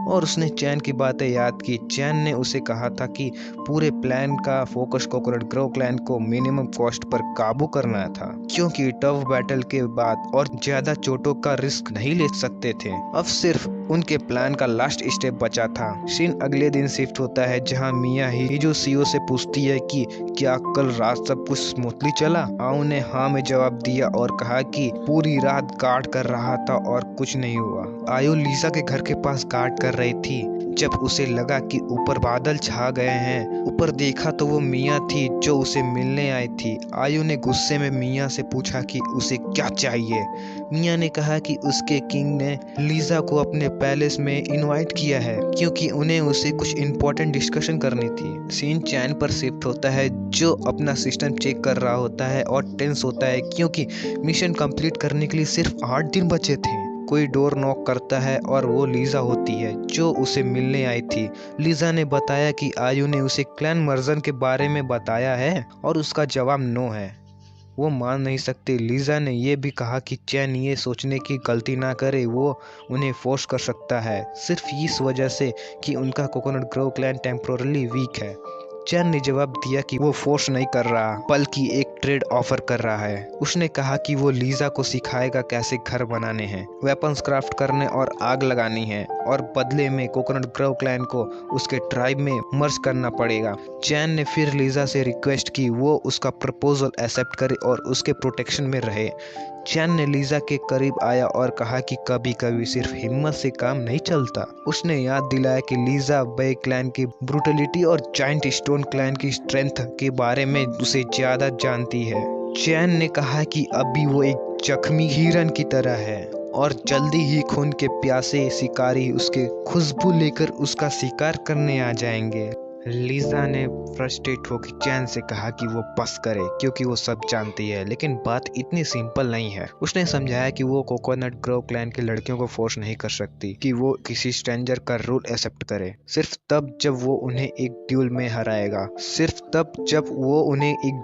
B: और उसने चैन की बातें याद की। चैन ने उसे कहा था कि पूरे प्लान का फोकस कोकोनट ग्रोव क्लैन को मिनिमम कॉस्ट पर काबू करना था, क्योंकि टफ बैटल के बाद और ज़्यादा चोटों का रिस्क नहीं ले सकते थे। अब सिर्फ उनके प्लान का लास्ट स्टेप बचा था। सीन अगले दिन शिफ्ट होता है, जहां मिया हिजुसियो से पूछती है कि क्या कल रात सब कुछ स्मूथली चला। आओ ने हाँ में जवाब दिया और कहा कि पूरी रात गार्ड कर रहा था और कुछ नहीं हुआ। आयु लीजा के घर के पास गार्ड कर रही थी जब उसे लगा कि ऊपर बादल छा गए हैं। ऊपर देखा तो वो मिया थी जो उसे मिलने आई थी। आयु ने गुस्से में मिया से पूछा कि उसे क्या चाहिए। मिया ने कहा कि उसके किंग ने लीजा को अपने पैलेस में इनवाइट किया है क्योंकि उन्हें उसे कुछ इम्पोर्टेंट डिस्कशन करनी थी। सीन चैन पर शिफ्ट होता है जो अपना सिस्टम चेक कर रहा होता है और टेंस होता है क्योंकि मिशन कंप्लीट करने के लिए सिर्फ 8 दिन बचे थे। कोई डोर नॉक करता है और वो लीजा होती है जो उसे मिलने आई थी। लीजा ने बताया कि आयु ने उसे क्लैन मर्जन के बारे में बताया है और उसका जवाब नो है। वो मान नहीं सकती। लीजा ने यह भी कहा कि चैन ये सोचने की गलती ना करे वो उन्हें फोर्स कर सकता है, सिर्फ इस वजह से कि उनका coconut grove clan temporarily weak है। चैन ने जवाब दिया कि वो फोर्स नहीं कर रहा बल्कि एक ट्रेड ऑफर कर रहा है। उसने कहा कि वो लीजा को सिखाएगा कैसे घर बनाने हैं, वेपन्स क्राफ्ट करने और आग लगानी है, और बदले में कोकोनट ग्रोव क्लैन को उसके ट्राइब में मर्ज करना पड़ेगा। चैन ने फिर लीजा से रिक्वेस्ट की वो उसका प्रपोजल एक्सेप्ट करे और उसके प्रोटेक्शन में रहे। चैन ने लीजा के करीब आया और कहा कि कभी कभी सिर्फ हिम्मत से काम नहीं चलता। उसने याद दिलाया कि लीजा बे क्लैन की ब्रूटलिटी और जाइंट स्टोन क्लैन की स्ट्रेंथ के बारे में उसे ज्यादा जानती है। चैन ने कहा कि अभी वो एक जख्मी हिरन की तरह है और जल्दी ही खून के प्यासे शिकारी उसके खुशबू लेकर उसका शिकार करने आ जाएंगे। लीजा ने फ्रस्ट्रेट होकर चैन से कहा कि वो बस करे क्योंकि वो सब जानती है, लेकिन बात इतनी सिंपल नहीं है। उसने समझाया कि वो कोकोनट ग्रोव क्लैन की लड़कियों को फोर्स नहीं कर सकती कि वो किसी स्ट्रेंजर का रूल एक्सेप्ट करे, सिर्फ तब जब वो उन्हें एक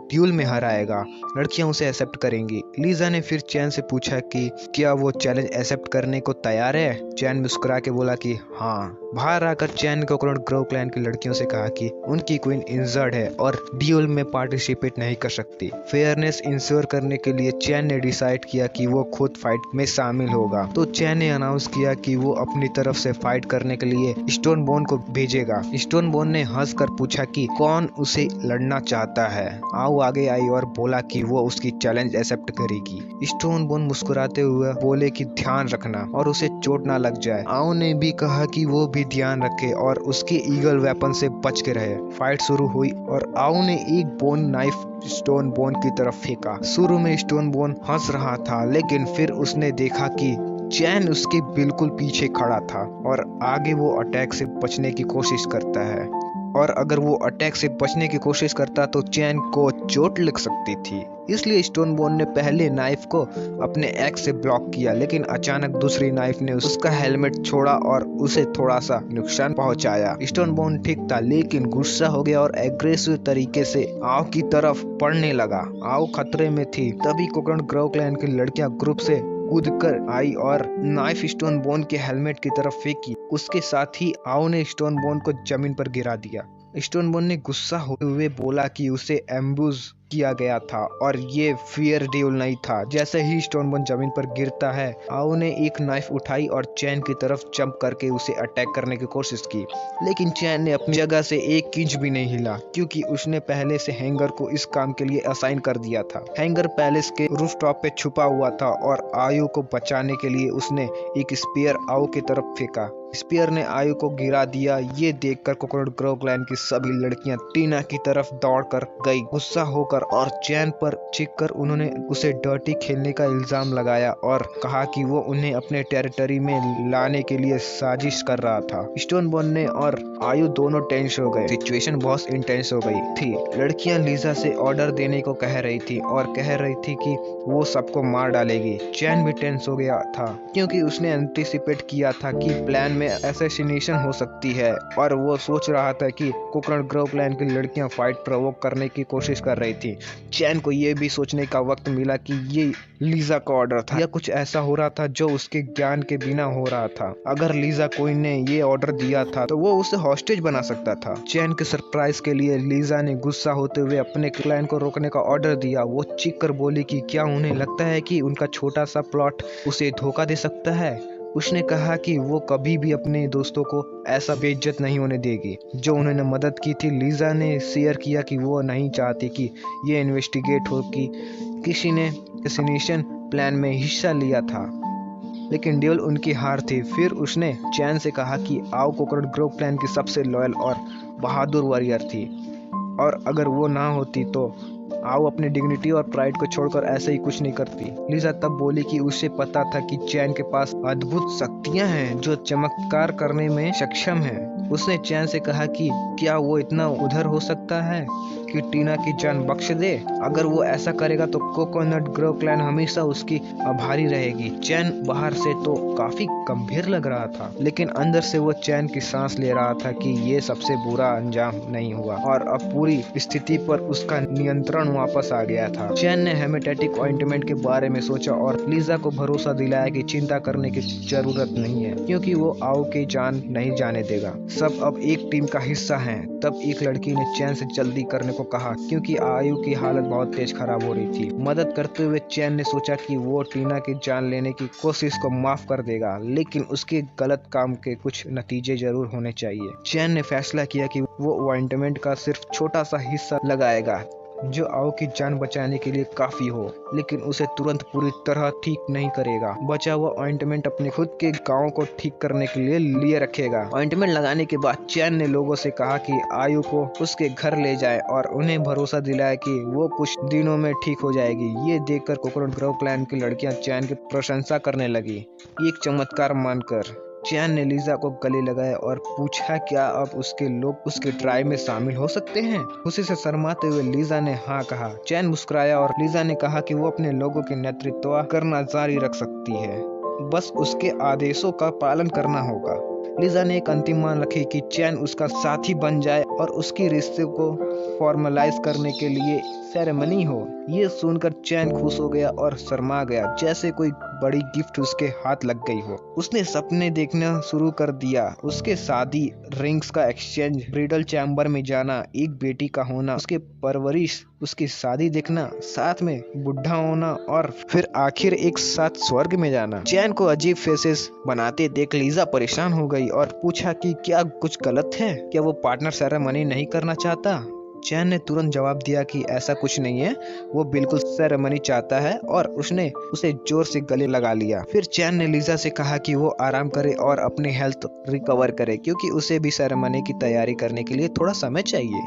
B: ड्यूल में हराएगा। लड़कियां उसे एक्सेप्ट करेंगी। लीजा ने फिर चैन से पूछा कि क्या वो चैलेंज एक्सेप्ट करने को तैयार है। चैन मुस्कुरा के बोला कि हाँ। बाहर आकर चैन ने कोकोनट ग्रोव क्लैन की लड़कियों से कहा कि उनकी क्वीन इंजर्ड है और ड्यूल में पार्टिसिपेट नहीं कर सकती। फेयरनेस इंश्योर करने के लिए चैन ने डिसाइड किया कि वो खुद फाइट में शामिल होगा। तो चैन ने अनाउंस किया कि वो अपनी तरफ से फाइट करने के लिए स्टोनबोर्न को भेजेगा। स्टोनबोर्न ने हंसकर पूछा कि कौन उसे लड़ना चाहता है। आओ आगे आई और बोला कि वो उसकी चैलेंज एक्सेप्ट करेगी। स्टोनबोर्न मुस्कुराते हुए बोले कि ध्यान रखना और उसे चोट ना लग जाए। आओ ने भी कहा कि वो भी ध्यान रखे और उसके ईगल वेपन से बच के रहे। फाइट शुरू हुई और आओ ने एक बोन नाइफ स्टोनबोर्न की तरफ फेंका। शुरू में स्टोनबोर्न हंस रहा था, लेकिन फिर उसने देखा कि चैन उसके बिल्कुल पीछे खड़ा था और आगे वो अटैक से बचने की कोशिश करता है, और अगर वो अटैक से बचने की कोशिश करता तो चैन को चोट लग सकती थी। इसलिए स्टोनबोर्न ने पहले नाइफ को अपने एक्स से ब्लॉक किया, लेकिन अचानक दूसरी नाइफ ने उसका हेलमेट छोड़ा और उसे थोड़ा सा नुकसान पहुंचाया। स्टोनबोर्न ठीक था, लेकिन गुस्सा हो गया और एग्रेसिव तरीके से आव की तरफ बढ़ने लगा। आव खतरे में थी। तभी कोकोनट ग्रोव क्लैन की लड़कियां ग्रुप से कूद कर आई और नाइफ स्टोनबोर्न के हेलमेट की तरफ फेंकी। उसके साथ ही आव ने स्टोनबोर्न को जमीन पर गिरा दिया। स्टोनबोर्न ने गुस्सा होते हुए बोला कि उसे एम्बुश किया गया था और ये फियर ड्यूल नहीं था। जैसे ही स्टोनबोर्न जमीन पर गिरता है, आओ ने एक नाइफ उठाई और चैन की तरफ जंप करके उसे अटैक करने की कोशिश की, लेकिन चैन ने अपनी जगह से एक इंच भी नहीं हिला, क्योंकि उसने पहले से हैंगर को इस काम के लिए असाइन कर दिया था। हैंगर पैलेस के रूफटॉप पे छुपा हुआ था और आयु को बचाने के लिए उसने एक स्पीयर आओ की तरफ फेंका। स्पीयर ने आयु को गिरा दिया। ये देखकर कोकोनट ग्रोव क्लैन की सभी लड़कियां टीना की तरफ दौड़कर गई। गुस्सा होकर और चैन पर चीखकर उन्होंने उसे डर्टी खेलने का इल्जाम लगाया और कहा कि वो उन्हें अपने टेरिटरी में लाने के लिए साजिश कर रहा था। स्टोनबोर्न ने और आयु दोनों टेंस हो गए। सिचुएशन बहुत इंटेंस हो गई थी। लड़कियां लीजा से ऑर्डर देने को कह रही थी और कह रही थी कि वो सबको मार डालेगी। चैन भी टेंस हो गया था, क्योंकि उसने एंटिसिपेट किया था कि प्लान में असैसिनेशन हो सकती है, और वो सोच रहा था कि कोकोनट ग्रोव क्लैन की लड़कियां फाइट प्रोवोक करने की कोशिश कर रही थी। चैन को ये भी सोचने का वक्त मिला कि ये लीजा का ऑर्डर था या कुछ ऐसा हो रहा था जो उसके ज्ञान के बिना हो रहा था। अगर लीजा कोई ने ये ऑर्डर दिया था तो वो उसे हॉस्टेज बना सकता था। चैन के सरप्राइज के लिए लीजा ने गुस्सा होते हुए अपने क्लाइंट को रोकने का ऑर्डर दिया। वो चीख कर बोली कि क्या उन्हें लगता है कि उनका छोटा सा प्लॉट उसे धोखा दे सकता है। उसने कहा कि वो कभी भी अपने दोस्तों को ऐसा बेइज्जत नहीं होने देगी जो उन्होंने मदद की थी। लीजा ने शेयर किया कि वो नहीं चाहती कि ये इन्वेस्टिगेट हो कि किसी ने असैसिनेशन प्लान में हिस्सा लिया था, लेकिन ड्यूल उनकी हार थी। फिर उसने चैन से कहा कि आओ कोकोनट ग्रोव क्लैन की सबसे लॉयल और बहादुर वॉरियर थी, और अगर वो ना होती तो आओ अपनी डिग्निटी और प्राइड को छोड़कर ऐसे ही कुछ नहीं करती। लीजा तब बोली कि उसे पता था कि चैन के पास अद्भुत शक्तियां हैं जो चमत्कार करने में सक्षम है। उसने चैन से कहा कि क्या वो इतना उधर हो सकता है कि टीना की जान बख्श दे। अगर वो ऐसा करेगा तो कोकोनट ग्रोव क्लैन हमेशा उसकी आभारी रहेगी। चैन बाहर से तो काफी गंभीर लग रहा था, लेकिन अंदर से वो चैन की सांस ले रहा था कि ये सबसे बुरा अंजाम नहीं हुआ और अब पूरी स्थिति पर उसका नियंत्रण वापस आ गया था। चैन ने हेमेटेटिक ऑइंटमेंट के बारे में सोचा और लीजा को भरोसा दिलाया कि चिंता करने की जरूरत नहीं है, क्योंकि वो आओ की जान नहीं जाने देगा। सब अब एक टीम का हिस्सा हैं। तब एक लड़की ने चैन से जल्दी करने को कहा, क्योंकि आयु की हालत बहुत तेज खराब हो रही थी। मदद करते हुए चैन ने सोचा कि वो टीना की जान लेने की कोशिश को माफ कर देगा, लेकिन उसके गलत काम के कुछ नतीजे जरूर होने चाहिए। चैन ने फैसला किया कि वो ऑइंटमेंट का सिर्फ छोटा सा हिस्सा लगाएगा जो आओ की जान बचाने के लिए काफी हो, लेकिन उसे तुरंत पूरी तरह ठीक नहीं करेगा। बचा हुआ ऑइंटमेंट अपने खुद के गांव को ठीक करने के लिए रखेगा। ऑइंटमेंट लगाने के बाद चैन ने लोगों से कहा कि आयु को उसके घर ले जाए और उन्हें भरोसा दिलाया कि वो कुछ दिनों में ठीक हो जाएगी। ये देखकर कोकोनट ग्रोव क्लैन की लड़कियां चैन की प्रशंसा करने लगी, एक चमत्कार मानकर। चैन ने लीजा को गले लगाया और पूछा क्या अब उसके लोग उसके ट्राइब में शामिल हो सकते हैं। खुशी से शर्माते हुए लीजा ने हाँ कहा। चैन मुस्कुराया और लीजा ने कहा कि वो अपने लोगों के नेतृत्व करना जारी रख सकती है, बस उसके आदेशों का पालन करना होगा। लीजा ने एक अंतिम मान रखी कि चैन उसका साथी बन जाए और उसकी रिश्ते को फॉर्मलाइज करने के लिए सेरेमनी हो। ये सुनकर चैन खुश हो गया और शर्मा गया, जैसे कोई बड़ी गिफ्ट उसके हाथ लग गई हो। उसने सपने देखना शुरू कर दिया। उसके शादी, रिंग्स का एक्सचेंज, ब्रिडल चैम्बर में जाना, एक बेटी का होना, उसके परवरिश, उसकी शादी देखना, साथ में बुढ़ा होना और फिर आखिर एक साथ स्वर्ग में जाना। चैन को अजीब फेसेस बनाते देख लीजा परेशान हो गई और पूछा कि क्या कुछ गलत है, क्या वो पार्टनर सेरेमनी नहीं करना चाहता। चैन ने तुरंत जवाब दिया कि ऐसा कुछ नहीं है, वो बिल्कुल सेरेमनी चाहता है, और उसने उसे जोर से गले लगा लिया। फिर चैन ने लीजा से कहा कि वो आराम करे और अपनी हेल्थ रिकवर करे, क्योंकि उसे भी सेरेमनी की तैयारी करने के लिए थोड़ा समय चाहिए।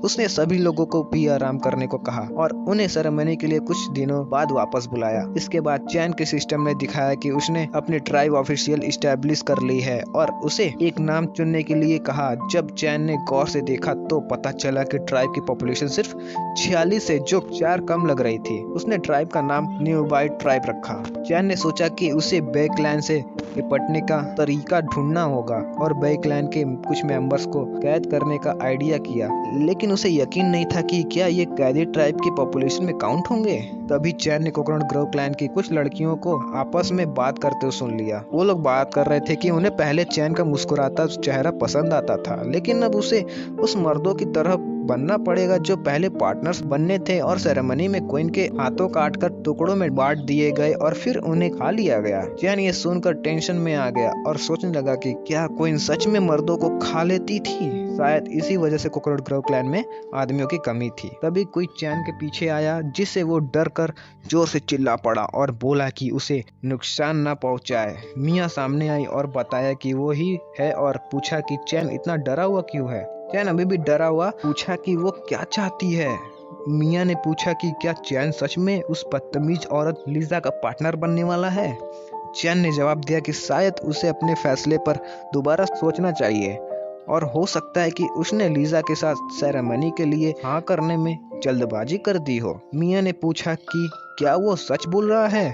B: उसने सभी लोगों को भी आराम करने को कहा और उन्हें सेरेमनी के लिए कुछ दिनों बाद वापस बुलाया। इसके बाद चैन के सिस्टम ने दिखाया कि उसने अपनी ट्राइब ऑफिशियल इस्टेब्लिश कर ली है और उसे एक नाम चुनने के लिए कहा। जब चैन ने गौर से देखा तो पता चला कि ट्राइब की पॉपुलेशन सिर्फ 46 है, जो 4 कम लग रही थी। उसने ट्राइब का नाम न्यू वाइट ट्राइब रखा। चैन ने सोचा कि उसे बे क्लैन से निपटने का तरीका ढूंढना होगा और बे क्लैन के कुछ मेंबर्स को कैद करने का आइडिया किया, लेकिन उसे यकीन नहीं था कि क्या ये कैदी ट्राइब की पॉपुलेशन में काउंट होंगे। तभी चैन ने कोकोनट ग्रोव क्लैन की कुछ लड़कियों को आपस में बात करते हुए सुन लिया। वो लोग बात कर रहे थे कि उन्हें पहले चैन का मुस्कुराता चेहरा पसंद आता था, लेकिन अब उसे उस मर्दों की तरह बनना पड़ेगा जो पहले पार्टनर्स बनने थे और सेरेमनी में क्वीन के हाथों काटकर टुकड़ों में बांट दिए गए और फिर उन्हें खा लिया गया। चैन ये सुनकर टेंशन में आ गया और सोचने लगा कि क्या क्वीन सच में मर्दों को खा लेती थी। शायद इसी वजह से कोकोनट ग्रोव क्लैन में आदमियों की कमी थी। तभी कोई चैन के पीछे आया, जिससे वो डर कर जोर से चिल्ला पड़ा और बोला कि उसे नुकसान न पहुंचाए। मिया सामने आई और बताया कि वो ही है और पूछा कि चैन इतना डरा हुआ क्यों है। चैन अभी भी डरा हुआ पूछा कि वो क्या चाहती है। मिया ने पूछा कि क्या चैन सच में उस बदतमीज औरत लीजा का पार्टनर बनने वाला है। चैन ने जवाब दिया कि शायद उसे अपने फैसले पर दोबारा सोचना चाहिए और हो सकता है कि उसने लीजा के साथ सेरेमनी के लिए हाँ करने में जल्दबाजी कर दी हो। मिया ने पूछा कि क्या वो सच बोल रहा है।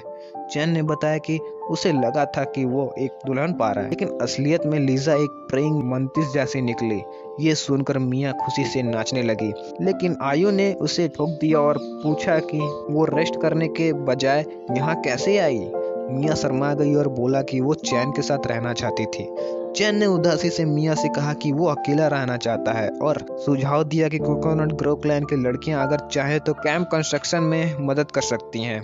B: चैन ने बताया कि उसे लगा था कि वो एक दुल्हन पा रहा है, लेकिन असलियत में लीजा एक प्रेइंग मंतिस जैसी निकली। ये सुनकर मिया खुशी से नाचने लगी, लेकिन आयु ने उसे ठोक दिया और पूछा कि वो रेस्ट करने के बजाय यहाँ कैसे आई। मिया शर्मा गई और बोला कि वो चैन के साथ रहना चाहती थी। चैन ने उदासी से मिया से कहा कि वो अकेला रहना चाहता है और सुझाव दिया कि कोकोनट ग्रोव क्लैन की लड़कियां अगर चाहे तो कैंप कंस्ट्रक्शन में मदद कर सकती हैं।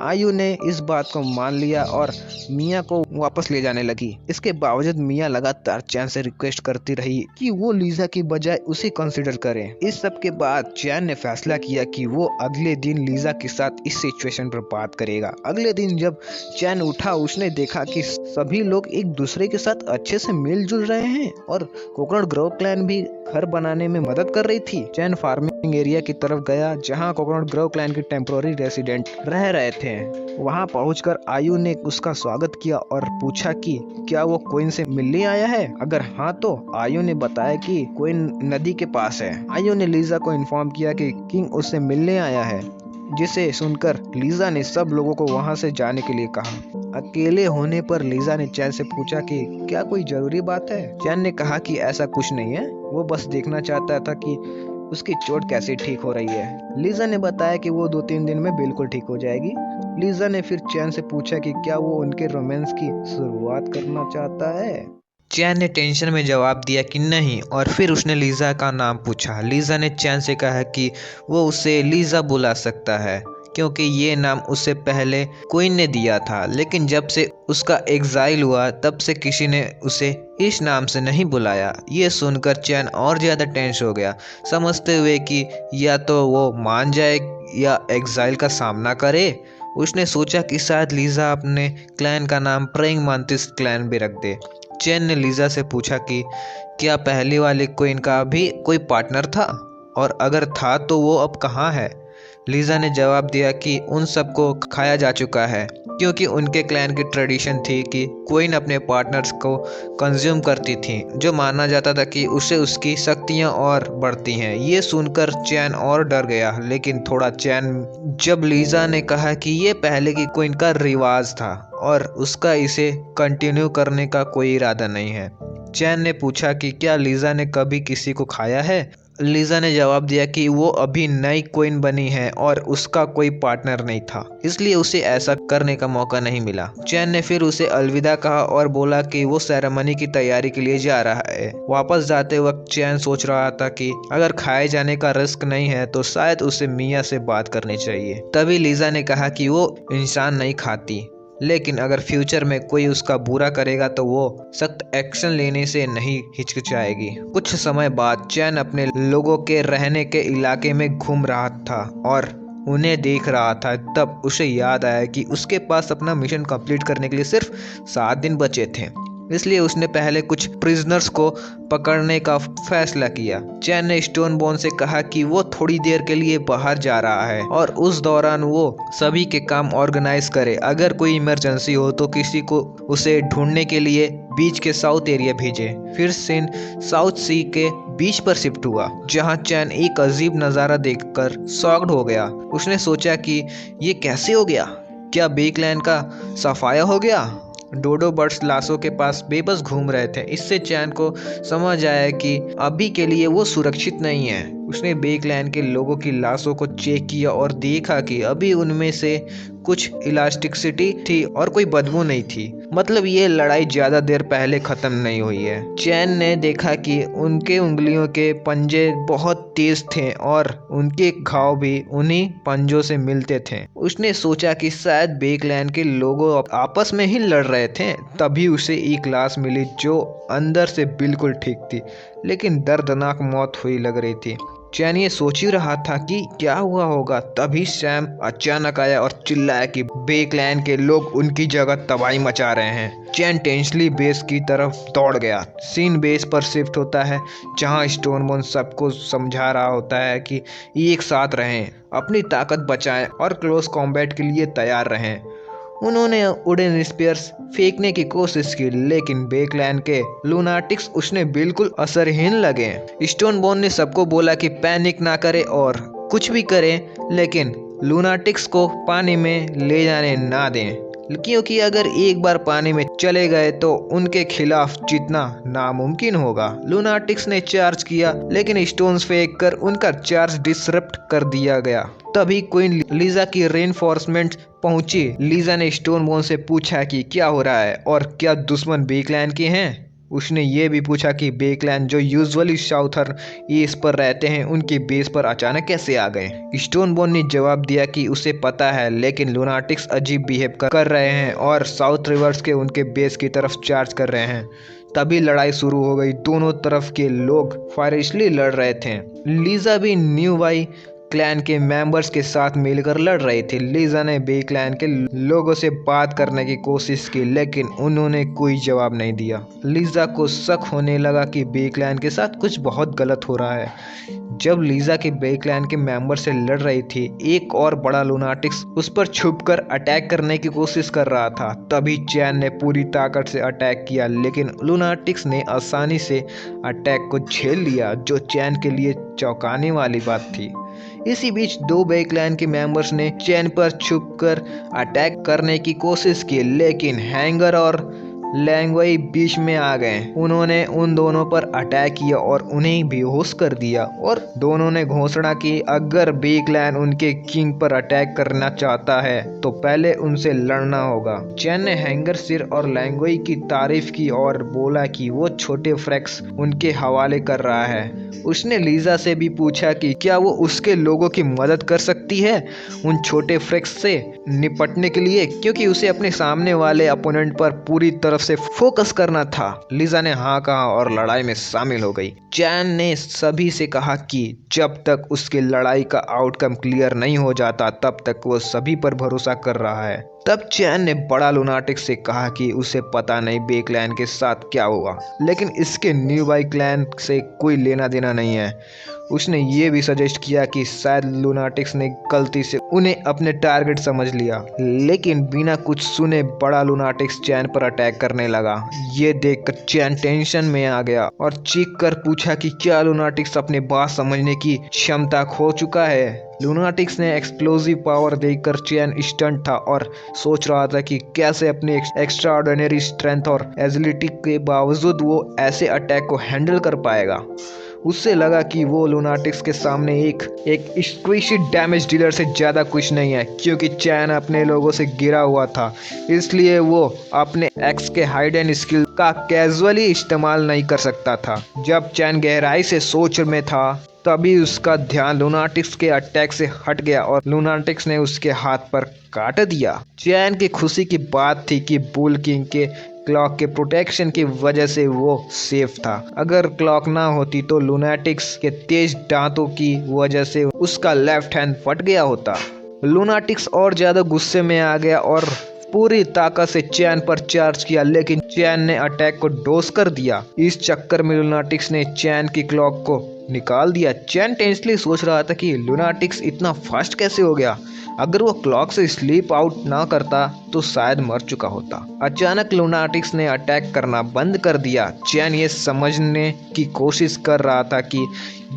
B: आयु ने इस बात को मान लिया और मिया को वापस ले जाने लगी। इसके बावजूद मिया लगातार चैन से रिक्वेस्ट करती रही कि वो लीजा की बजाय उसे कंसिडर करे। इस सब के बाद चैन ने फैसला किया कि वो अगले दिन लीजा के साथ इस सिचुएशन पर बात करेगा। अगले दिन जब चैन उठा, उसने देखा कि सभी लोग एक दूसरे के साथ अच्छे से मिलजुल रहे हैं और कोकोनट ग्रोव क्लैन भी घर बनाने में मदद कर रही थी। चैन फार्मिंग एरिया की तरफ गया जहाँ कोकोनट ग्रोव क्लैन के टेम्पोररी रेसिडेंट रह रहे थे। वहां पहुंचकर आयु ने उसका स्वागत किया और पूछा कि क्या वो क्वीन से मिलने आया है। अगर हाँ तो आयु ने बताया कि क्वीन नदी के पास है। आयु ने लीजा को इन्फॉर्म किया कि किंग उससे मिलने आया है, जिसे सुनकर लीजा ने सब लोगों को वहां से जाने के लिए कहा। अकेले होने पर लीजा ने चैन से पूछा कि क्या कोई जरूरी बात है। चैन ने कहा कि ऐसा कुछ नहीं है, वो बस देखना चाहता था कि उसकी चोट कैसे ठीक हो रही है। लीजा ने बताया कि वो 2-3 दिन में बिल्कुल ठीक हो जाएगी। लीजा ने फिर चैन से पूछा कि क्या वो उनके रोमांस की शुरुआत करना चाहता है।
A: चैन ने टेंशन में जवाब दिया कि नहीं और फिर उसने लीजा का नाम पूछा। लीजा ने चैन से कहा कि वो उसे लीजा बुला सकता है क्योंकि ये नाम उससे पहले क्वीन ने दिया था, लेकिन जब से उसका एग्जाइल हुआ तब से किसी ने उसे इस नाम से नहीं बुलाया। ये सुनकर चैन और ज़्यादा टेंस हो गया, समझते हुए कि या तो वो मान जाए या एग्जाइल का सामना करे। उसने सोचा कि शायद लीजा अपने क्लैन का नाम प्रेइंग मंतिस क्लैन भी रख दे। चैन ने लीजा से पूछा कि क्या पहले वाले क्वीन का भी कोई पार्टनर था और अगर था तो वो अब कहाँ है। लीजा ने जवाब दिया कि उन सबको खाया जा चुका है क्योंकि उनके क्लैन की ट्रेडिशन थी कि क्वीन अपने पार्टनर्स को कंज्यूम करती थी, जो माना जाता था कि उससे उसकी शक्तियाँ और बढ़ती हैं। ये सुनकर चैन और डर गया, लेकिन थोड़ा चैन जब लीजा ने कहा कि ये पहले की क्वीन का रिवाज था और उसका इसे कंटिन्यू करने का कोई इरादा नहीं है। चैन ने पूछा कि क्या लीजा ने कभी किसी को खाया है। लीजा ने जवाब दिया कि वो अभी नई क्वीन बनी है और उसका कोई पार्टनर नहीं था, इसलिए उसे ऐसा करने का मौका नहीं मिला। चैन ने फिर उसे अलविदा कहा और बोला कि वो सेरेमनी की तैयारी के लिए जा रहा है। वापस जाते वक्त चैन सोच रहा था कि अगर खाए जाने का रिस्क नहीं है तो शायद उसे मिया से बात करनी चाहिए। तभी लीजा ने कहा कि वो इंसान नहीं खाती, लेकिन अगर फ्यूचर में कोई उसका बुरा करेगा तो वो सख्त एक्शन लेने से नहीं हिचकिचाएगी। कुछ समय बाद चैन अपने लोगों के रहने के इलाके में घूम रहा था और उन्हें देख रहा था। तब उसे याद आया कि उसके पास अपना मिशन कंप्लीट करने के लिए सिर्फ 7 दिन बचे थे।
C: इसलिए उसने पहले कुछ प्रिजनर्स को पकड़ने का फैसला किया। चैन ने स्टोन बोन से कहा कि वो थोड़ी देर के लिए बाहर जा रहा है और उस दौरान वो सभी के काम ऑर्गेनाइज करे। अगर कोई इमरजेंसी हो तो किसी को उसे ढूंढने के लिए बीच के साउथ एरिया भेजे। फिर सीन साउथ सी के बीच पर शिफ्ट हुआ, जहां चैन एक अजीब नज़ारा देखकर शॉक्ड हो गया। उसने सोचा कि ये कैसे हो गया? क्या बेकलैंड का सफाया हो गया? डोडो बर्ड्स लाशों के पास बेबस घूम रहे थे। इससे चैन को समझ आया कि अभी के लिए वो सुरक्षित नहीं है। उसने बेकलैंड के लोगों की लाशों को चेक किया और देखा कि अभी उनमें से कुछ इलास्टिसिटी थी और कोई बदबू नहीं थी। मतलब ये लड़ाई ज्यादा देर पहले खत्म नहीं हुई है। चैन ने देखा कि उनके उंगलियों के पंजे बहुत तेज थे और उनके घाव भी उन्हीं पंजों से मिलते थे। उसने सोचा कि शायद बेकलैंड के लोग आपस में ही लड़ रहे थे। तभी उसे एक लाश मिली जो अंदर से बिल्कुल ठीक थी, लेकिन दर्दनाक मौत हुई लग रही थी। चैन ये सोच ही रहा था कि क्या हुआ होगा, तभी सैम अचानक आया और चिल्लाया कि बेकलैंड के लोग उनकी जगह तबाही मचा रहे हैं। चैन टेंशली बेस की तरफ दौड़ गया। सीन बेस पर शिफ्ट होता है, जहां स्टोनबोन सबको समझा रहा होता है कि एक साथ रहें, अपनी ताकत बचाएं और क्लोज कॉम्बैट के लिए तैयार रहें। उन्होंने वुडन स्पीयर्स फेंकने की कोशिश की, लेकिन बेकलैंड के लूनाटिक्स उसने बिल्कुल असरहीन लगे। स्टोनबोन ने सबको बोला कि पैनिक ना करे और कुछ भी करें, लेकिन लूनाटिक्स को पानी में ले जाने ना दें, क्योंकि अगर एक बार पानी में चले गए तो उनके खिलाफ जीतना नामुमकिन होगा। लूनाटिक्स ने चार्ज किया, लेकिन स्टोन्स फेंक कर उनका चार्ज डिसरप्ट कर दिया गया। तभी क्वीन लीजा की रेनफोर्समेंट पहुंची। लीजा ने स्टोनबोन से पूछा कि क्या हो रहा है और क्या दुश्मन बेकलैंड के हैं। उसने ये भी पूछा कि बेकलैंड जो यूजुअली साउथर्न ईस्ट पर रहते हैं, उनके बेस पर अचानक कैसे आ गए। स्टोनबोन ने जवाब दिया कि उसे पता है, लेकिन लूनाटिक्स अजीब बिहेव कर रहे हैं और साउथ रिवर्स के उनके बेस की तरफ चार्ज कर रहे हैं। तभी लड़ाई शुरू हो गई। दोनों तरफ के लोग फायरिशली लड़ रहे थे। लीजा भी न्यू वाई क्लैन के मेंबर्स के साथ मिलकर लड़ रही थी। लीजा ने बेकलैंड के लोगों से बात करने की कोशिश की, लेकिन उन्होंने कोई जवाब नहीं दिया। लीजा को शक होने लगा कि बेकलैंड के साथ कुछ बहुत गलत हो रहा है। जब लीजा के बेकलैंड के मेंबर से लड़ रही थी, एक और बड़ा लूनाटिक्स उस पर छुपकर अटैक करने की कोशिश कर रहा था। तभी चैन ने पूरी ताकत से अटैक किया, लेकिन लूनाटिक्स ने आसानी से अटैक को झेल लिया, जो चैन के लिए चौंकाने वाली बात थी। इसी बीच दो बेकलैंड के मेंबर्स ने चैन पर छुपकर अटैक करने की कोशिश की, लेकिन हैंगर और लैंगवई बीच में आ गए। उन्होंने उन दोनों पर अटैक किया और उन्हें बेहोश कर दिया, और दोनों ने घोषणा की अगर बेकलैंड उनके किंग पर अटैक करना चाहता है तो पहले उनसे लड़ना होगा। चैन ने हैंगर सिर और लैंगवई की तारीफ की और बोला कि वो छोटे फ्रैक्स उनके हवाले कर रहा है। उसने लीजा से भी पूछा कि क्या वो उसके लोगों की मदद कर सकती है उन छोटे फ्रैक्स से निपटने के लिए, क्योंकि उसे अपने सामने वाले अपोनेंट पर पूरी तरफ से फोकस करना था। लीजा ने हाँ कहा और लड़ाई में शामिल हो गई। चैन ने सभी से कहा कि जब तक उसके लड़ाई का आउटकम क्लियर नहीं हो जाता तब तक वो सभी पर भरोसा कर रहा है। तब चैन ने बड़ा लूनाटिक से कहा कि उसे पता नहीं बेकलैंड के साथ क्या हुआ, लेकिन इसके न्यू वाई क्लैन से कोई लेना देना नहीं है। उसने ये भी सजेस्ट किया कि शायद लूनाटिक्स ने गलती से उन्हें अपने टारगेट समझ लिया, लेकिन बिना कुछ सुने बड़ा लूनाटिक्स चैन पर अटैक करने लगा। ये देखकर चैन टेंशन में आ गया और चीख कर पूछा कि क्या लूनाटिक्स अपने बात समझने की क्षमता खो चुका है। लूनाटिक्स ने एक्सप्लोसिव पावर देखकर चैन स्टंट था और सोच रहा था कि कैसे अपनी एक्स्ट्रा ऑर्डिनरी स्ट्रेंथ और एजिलिटी के बावजूद वो ऐसे अटैक को हैंडल कर पाएगा। उससे लगा कि वो लूनाटिक्स के सामने एक स्क्विशी डैमेज डीलर से ज़्यादा कुछ नहीं है, क्योंकि चैन अपने लोगों से गिरा हुआ था, इसलिए वो अपने एक्स के हाइड एंड स्किल का कैजुअली इस्तेमाल नहीं कर सकता था। जब चैन गहराई से सोच में था तभी उसका ध्यान लूनाटिक्स के अटैक से हट गया और लूनाटिक्स ने उसके हाथ पर काट दिया। चैन की खुशी की बात थी कि बुल किंग के क्लॉक के प्रोटेक्शन की वजह से वो सेफ था। अगर क्लॉक ना होती तो लूनाटिक्स के तेज दांतों की वजह से उसका लेफ्ट हैंड फट गया होता। लूनाटिक्स और ज्यादा गुस्से में आ गया और पूरी ताकत से चैन पर चार्ज किया, लेकिन चैन ने अटैक को डोज कर दिया। इस चक्कर में लूनाटिक्स ने चैन की क्लॉक को निकाल दिया। चैन टेंसली सोच रहा था कि लूनाटिक्स इतना फास्ट कैसे हो गया। अगर वो क्लॉक से स्लीप आउट ना करता तो शायद मर चुका होता। अचानक लूनाटिक्स ने अटैक करना बंद कर दिया। चैन ये समझने की कोशिश कर रहा था कि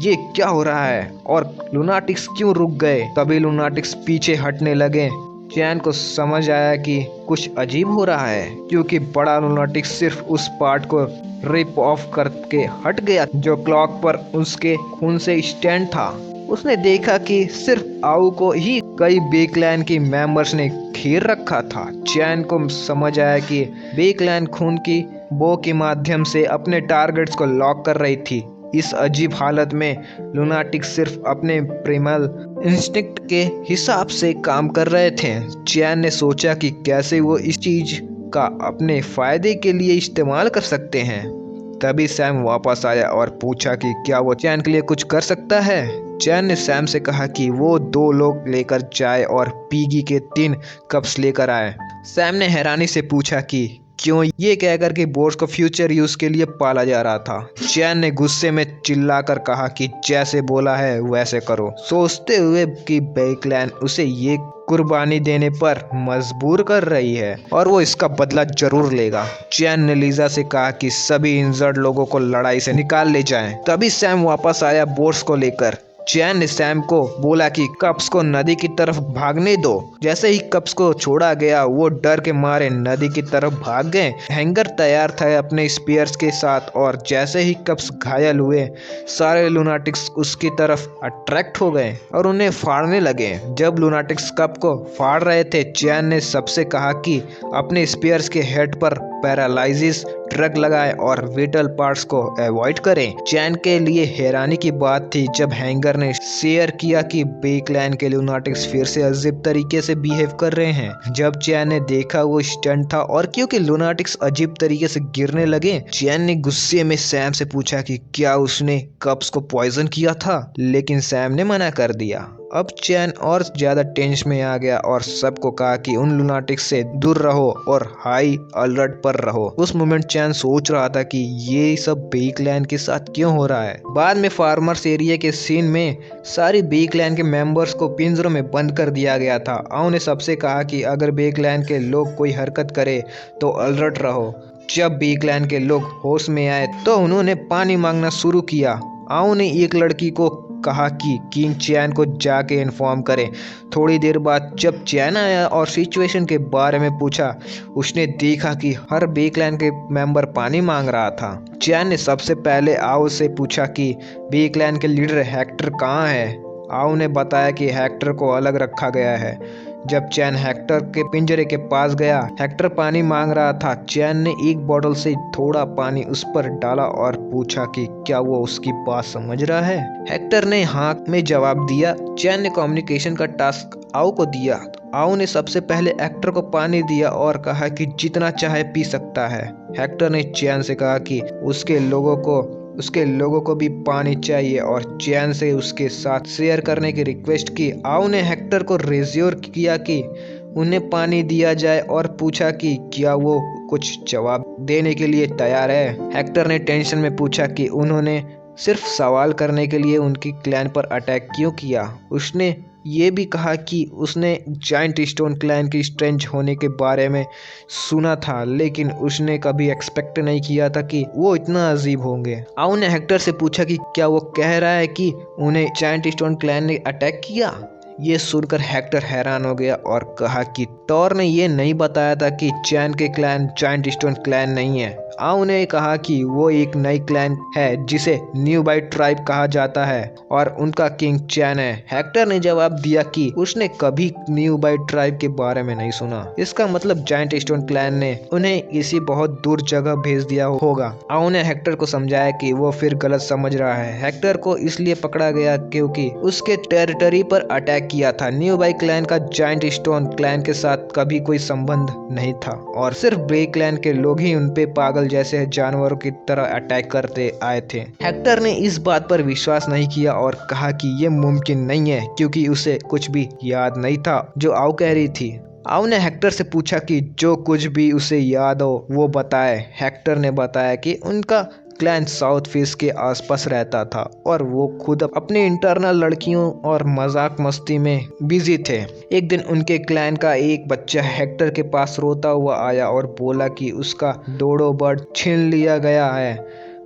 C: ये क्या हो रहा है और लूनाटिक्स क्यों रुक गए। तभी लूनाटिक्स पीछे हटने लगे। चैन को समझ आया कि कुछ अजीब हो रहा है, क्योंकि बड़ा लूनाटिक्स सिर्फ उस पार्ट को रिप ऑफ करके हट गया जो क्लॉक पर उसके खून से स्टैंड था। उसने देखा कि सिर्फ आउ को ही कई बे क्लैन की मेंबर्स ने घेर रखा था। चैन को समझ आया कि बे क्लैन खून की बो के माध्यम से अपने टारगेट्स को लॉक कर रही थी। इस अजीब हालत में लूनाटिक सिर्फ अपने प्रिमल इंस्टिंक्ट के हिसाब से काम कर रहे थे। चैन ने सोचा कि कैसे वो इस चीज का अपने फायदे के लिए इस्तेमाल कर सकते हैं। तभी सैम वापस आया और पूछा कि क्या वो चैन के लिए कुछ कर सकता है। चैन ने सैम से कहा कि वो 2 लोग लेकर चाय और पिगी के 3 कप्स लेकर आए। सैम ने हैरानी से पूछा कि क्यों, ये कहकर कि बोर्ड्स को फ्यूचर यूज के लिए पाला जा रहा था। चैन ने गुस्से में चिल्लाकर कहा कि जैसे बोला है वैसे करो, सोचते हुए कि बे क्लैन उसे ये कुर्बानी देने पर मजबूर कर रही है और वो इसका बदला जरूर लेगा। चैन ने लीजा से कहा कि सभी इंजर्ड लोगों को लड़ाई से निकाल ले जाएं। तभी सैम वापस आया बोर्ड्स को लेकर। चैन ने सैम को बोला कि कप्स को नदी की तरफ भागने दो। जैसे ही कप्स को छोड़ा गया वो डर के मारे नदी की तरफ भाग गए। हैंगर तैयार था अपने स्पीयर्स के साथ और जैसे ही कप्स घायल हुए सारे लूनाटिक्स उसकी तरफ अट्रैक्ट हो गए और उन्हें फाड़ने लगे। जब लूनाटिक्स कप को फाड़ रहे थे चैन ने सबसे कहा कि अपने स्पीयर्स के हेड पर पैरालाइजिस ड्रग लगाए और विटल पार्ट्स को अवॉइड करें। चैन के लिए हैरानी की बात थी जब हैंगर ने शेयर किया कि बे क्लैन के लूनाटिक्स फिर से अजीब तरीके से बिहेव कर रहे हैं। जब चैन ने देखा वो स्टंट था और क्योंकि लूनाटिक्स अजीब तरीके से गिरने लगे, चैन ने गुस्से में सैम से पूछा कि क्या उसने कप्स को पॉइजन किया था, लेकिन सैम ने मना कर दिया। अब चैन और ज्यादा टेंशन में आ गया और सबको कहा कि उन लूनाटिक्स से दूर रहो और हाई अलर्ट पर रहो। उस मोमेंट चैन सोच रहा था कि ये सब बे क्लैन के साथ क्यों हो रहा है। बाद में फार्मर्स एरिया के सीन में सारी बे क्लैन के मेंबर्स को पिंजरों में बंद कर दिया गया था। आओ ने सबसे कहा कि अगर बे क्लैन के लोग कोई हरकत करे तो अलर्ट रहो। जब बे क्लैन के लोग होश में आए तो उन्होंने पानी मांगना शुरू किया। आओ ने एक लड़की को कहा कि किंग चैन को जाके इन्फॉर्म करे। थोड़ी देर बाद जब चैन आया और सिचुएशन के बारे में पूछा, उसने देखा कि हर बे क्लैन के मेंबर पानी मांग रहा था। चैन ने सबसे पहले आओ से पूछा कि बे क्लैन के लीडर हेक्टर कहाँ है। आओ ने बताया कि हेक्टर को अलग रखा गया है। जब चैन हेक्टर के पिंजरे के पास गया, हेक्टर पानी मांग रहा था। चैन ने एक बोतल से थोड़ा पानी उस पर डाला और पूछा कि क्या वो उसकी बात समझ रहा है। हेक्टर ने हाँ में जवाब दिया। चैन ने कम्युनिकेशन का टास्क आओ को दिया। आओ ने सबसे पहले हेक्टर को पानी दिया और कहा कि जितना चाहे पी सकता है। हेक्टर ने चैन से कहा कि उसके लोगों को भी पानी चाहिए और चैन से उसके साथ शेयर करने की रिक्वेस्ट की। आओ ने हेक्टर को रेज्योर किया कि उन्हें पानी दिया जाए और पूछा कि क्या वो कुछ जवाब देने के लिए तैयार है। हेक्टर ने टेंशन में पूछा कि उन्होंने सिर्फ सवाल करने के लिए उनकी क्लैन पर अटैक क्यों किया। उसने ये भी कहा कि उसने जायंट स्टोन क्लैन की स्ट्रेंज होने के बारे में सुना था, लेकिन उसने कभी एक्सपेक्ट नहीं किया था कि वो इतना अजीब होंगे। आओ ने हेक्टर से पूछा कि क्या वो कह रहा है कि उन्हें जायंट स्टोन क्लैन ने अटैक किया। ये सुनकर हेक्टर हैरान हो गया और कहा कि टॉर ने ये नहीं बताया था कि चैन के क्लैन जायंट स्टोन क्लैन नहीं है। आओ ने कहा कि वो एक नई क्लैन है जिसे न्यू बाइट ट्राइब कहा जाता है और उनका किंग चैन है। हेक्टर ने जवाब दिया कि उसने कभी न्यू बाइट ट्राइब के बारे में नहीं सुना। इसका मतलब जायंट स्टोन क्लैन ने उन्हें इसी बहुत दूर जगह भेज दिया होगा। आओ ने हेक्टर को समझाया कि वो फिर गलत समझ रहा है। हेक्टर को इसलिए पकड़ा गया क्योंकि उसके टेरिटरी पर अटैक किया था। न्यू बाइट क्लैन का जायंट स्टोन क्लैन के साथ कभी कोई संबंध नहीं था और सिर्फ बे क्लैन के लोग ही उनपे पागल जैसे जानवरों की तरह अटैक करते आए थे। हेक्टर ने इस बात पर विश्वास नहीं किया और कहा कि ये मुमकिन नहीं है क्योंकि उसे कुछ भी याद नहीं था जो आओ कह रही थी। आउ ने हेक्टर से पूछा कि जो कुछ भी उसे याद हो वो बताए। हेक्टर ने बताया कि उनका क्लैन साउथ फेस के आसपास रहता था और वो खुद अपने इंटरनल लड़कियों और मजाक मस्ती में बिजी थे। एक दिन उनके क्लैन का एक बच्चा हेक्टर के पास रोता हुआ आया और बोला कि उसका डोडो बर्ड छीन लिया गया है।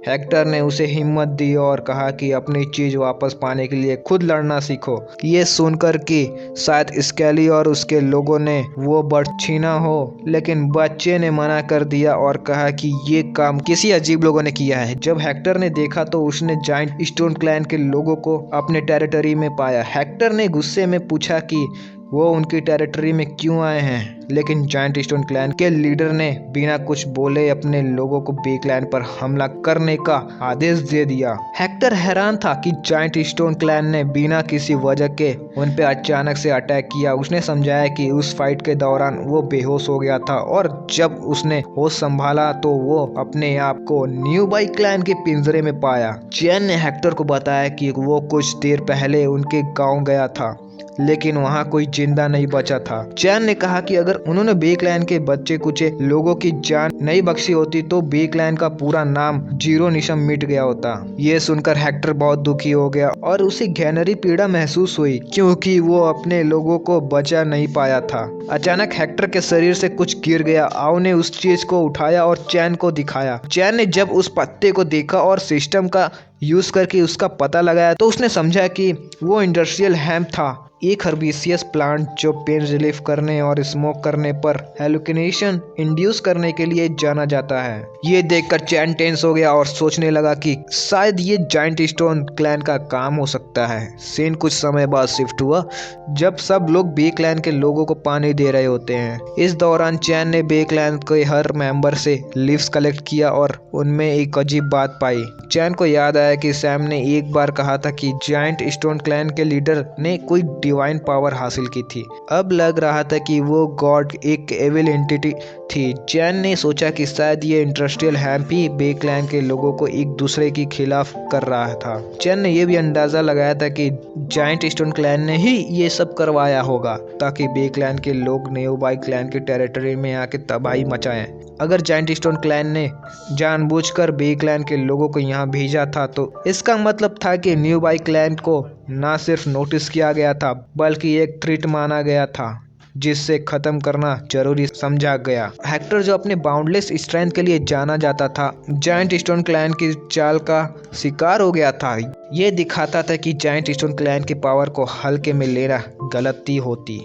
C: हेक्टर ने उसे हिम्मत दी और कहा कि अपनी चीज वापस पाने के लिए खुद लड़ना सीखो। ये सुनकर कि शायद स्केली और उसके लोगों ने वो बर्ड छीना हो, लेकिन बच्चे ने मना कर दिया और कहा कि ये काम किसी अजीब लोगों ने किया है। जब हेक्टर ने देखा तो उसने जायंट स्टोन क्लैन के लोगों को अपने टेरिटरी में पाया। हेक्टर ने गुस्से में पूछा कि वो उनकी टेरिटरी में क्यों आए हैं, लेकिन जायंट स्टोन क्लैन के लीडर ने बिना कुछ बोले अपने लोगों को बे क्लैन पर हमला करने का आदेश दे दिया। हेक्टर हैरान था कि जायंट स्टोन क्लैन ने बिना किसी वजह के उन पे अचानक से अटैक किया। उसने समझाया कि उस फाइट के दौरान वो बेहोश हो गया था और जब उसने होश संभाला तो वो अपने आप को न्यू बाई क्लैन के पिंजरे में पाया। चैन ने हेक्टर को बताया कि वो कुछ देर पहले उनके गाँव गया था, लेकिन वहाँ कोई जिंदा नहीं बचा था। चैन ने कहा कि अगर उन्होंने बे क्लैन के बच्चे कुचे लोगों की जान नहीं बख्शी होती तो बे क्लैन का पूरा नाम जीरो निशम मिट गया होता। ये सुनकर हेक्टर बहुत दुखी हो गया और उसे गहरी पीड़ा महसूस हुई क्योंकि वो अपने लोगों को बचा नहीं पाया था। अचानक हेक्टर के शरीर से कुछ गिर गया। आउ ने उस चीज को उठाया और चैन को दिखाया। चैन ने जब उस पत्ते को देखा और सिस्टम का यूज करके उसका पता लगाया तो उसने समझा कि वो इंडस्ट्रियल हेम्प था, एक हर्बिसियस प्लांट जो पेन रिलीफ करने और स्मोक करने पर हेलुसिनेशन इंड्यूस करने के लिए जाना जाता है। ये देखकर चैन टेंस हो गया और सोचने लगा कि शायद ये जायंट स्टोन क्लैन का काम हो सकता है। सीन कुछ समय बाद शिफ्ट हुआ जब सब लोग बे क्लैन के लोगों को पानी दे रहे होते हैं। इस दौरान चैन ने बे क्लैन के हर मेंबर से लीव्स कलेक्ट किया और उनमें एक अजीब बात पाई। चैन को याद आया कि सैम ने एक बार कहा था कि जायंट स्टोन क्लैन के लीडर ने कोई डिवाइन पावर हासिल की थी। अब लग रहा था कि वो गॉड एक एविल एंटिटी थी। चैन ने सोचा कि शायद ये इंडस्ट्रियल हेम्प ही बे क्लैन के लोगों को एक दूसरे के खिलाफ कर रहा था। चैन ने यह भी अंदाजा लगाया था कि जायंट स्टोन क्लैन ने ही ये सब करवाया होगा ताकि बे क्लैन के लोग न्यू बाई क्लैन की टेरिटरी में आके तबाही मचाएं। अगर जायंट स्टोन क्लैन ने जानबूझकर बे क्लैन के लोगों को यहाँ भेजा था तो इसका मतलब था कि न्यू बाई क्लैन को न सिर्फ नोटिस किया गया था बल्कि एक थ्रेट माना गया था जिससे खत्म करना जरूरी समझा गया। हेक्टर जो अपने बाउंडलेस स्ट्रेंथ के लिए जाना जाता था, जायंट स्टोन क्लैन की चाल का शिकार हो गया था। ये दिखाता था कि जायंट स्टोन क्लैन की पावर को हल्के में लेना गलती होती।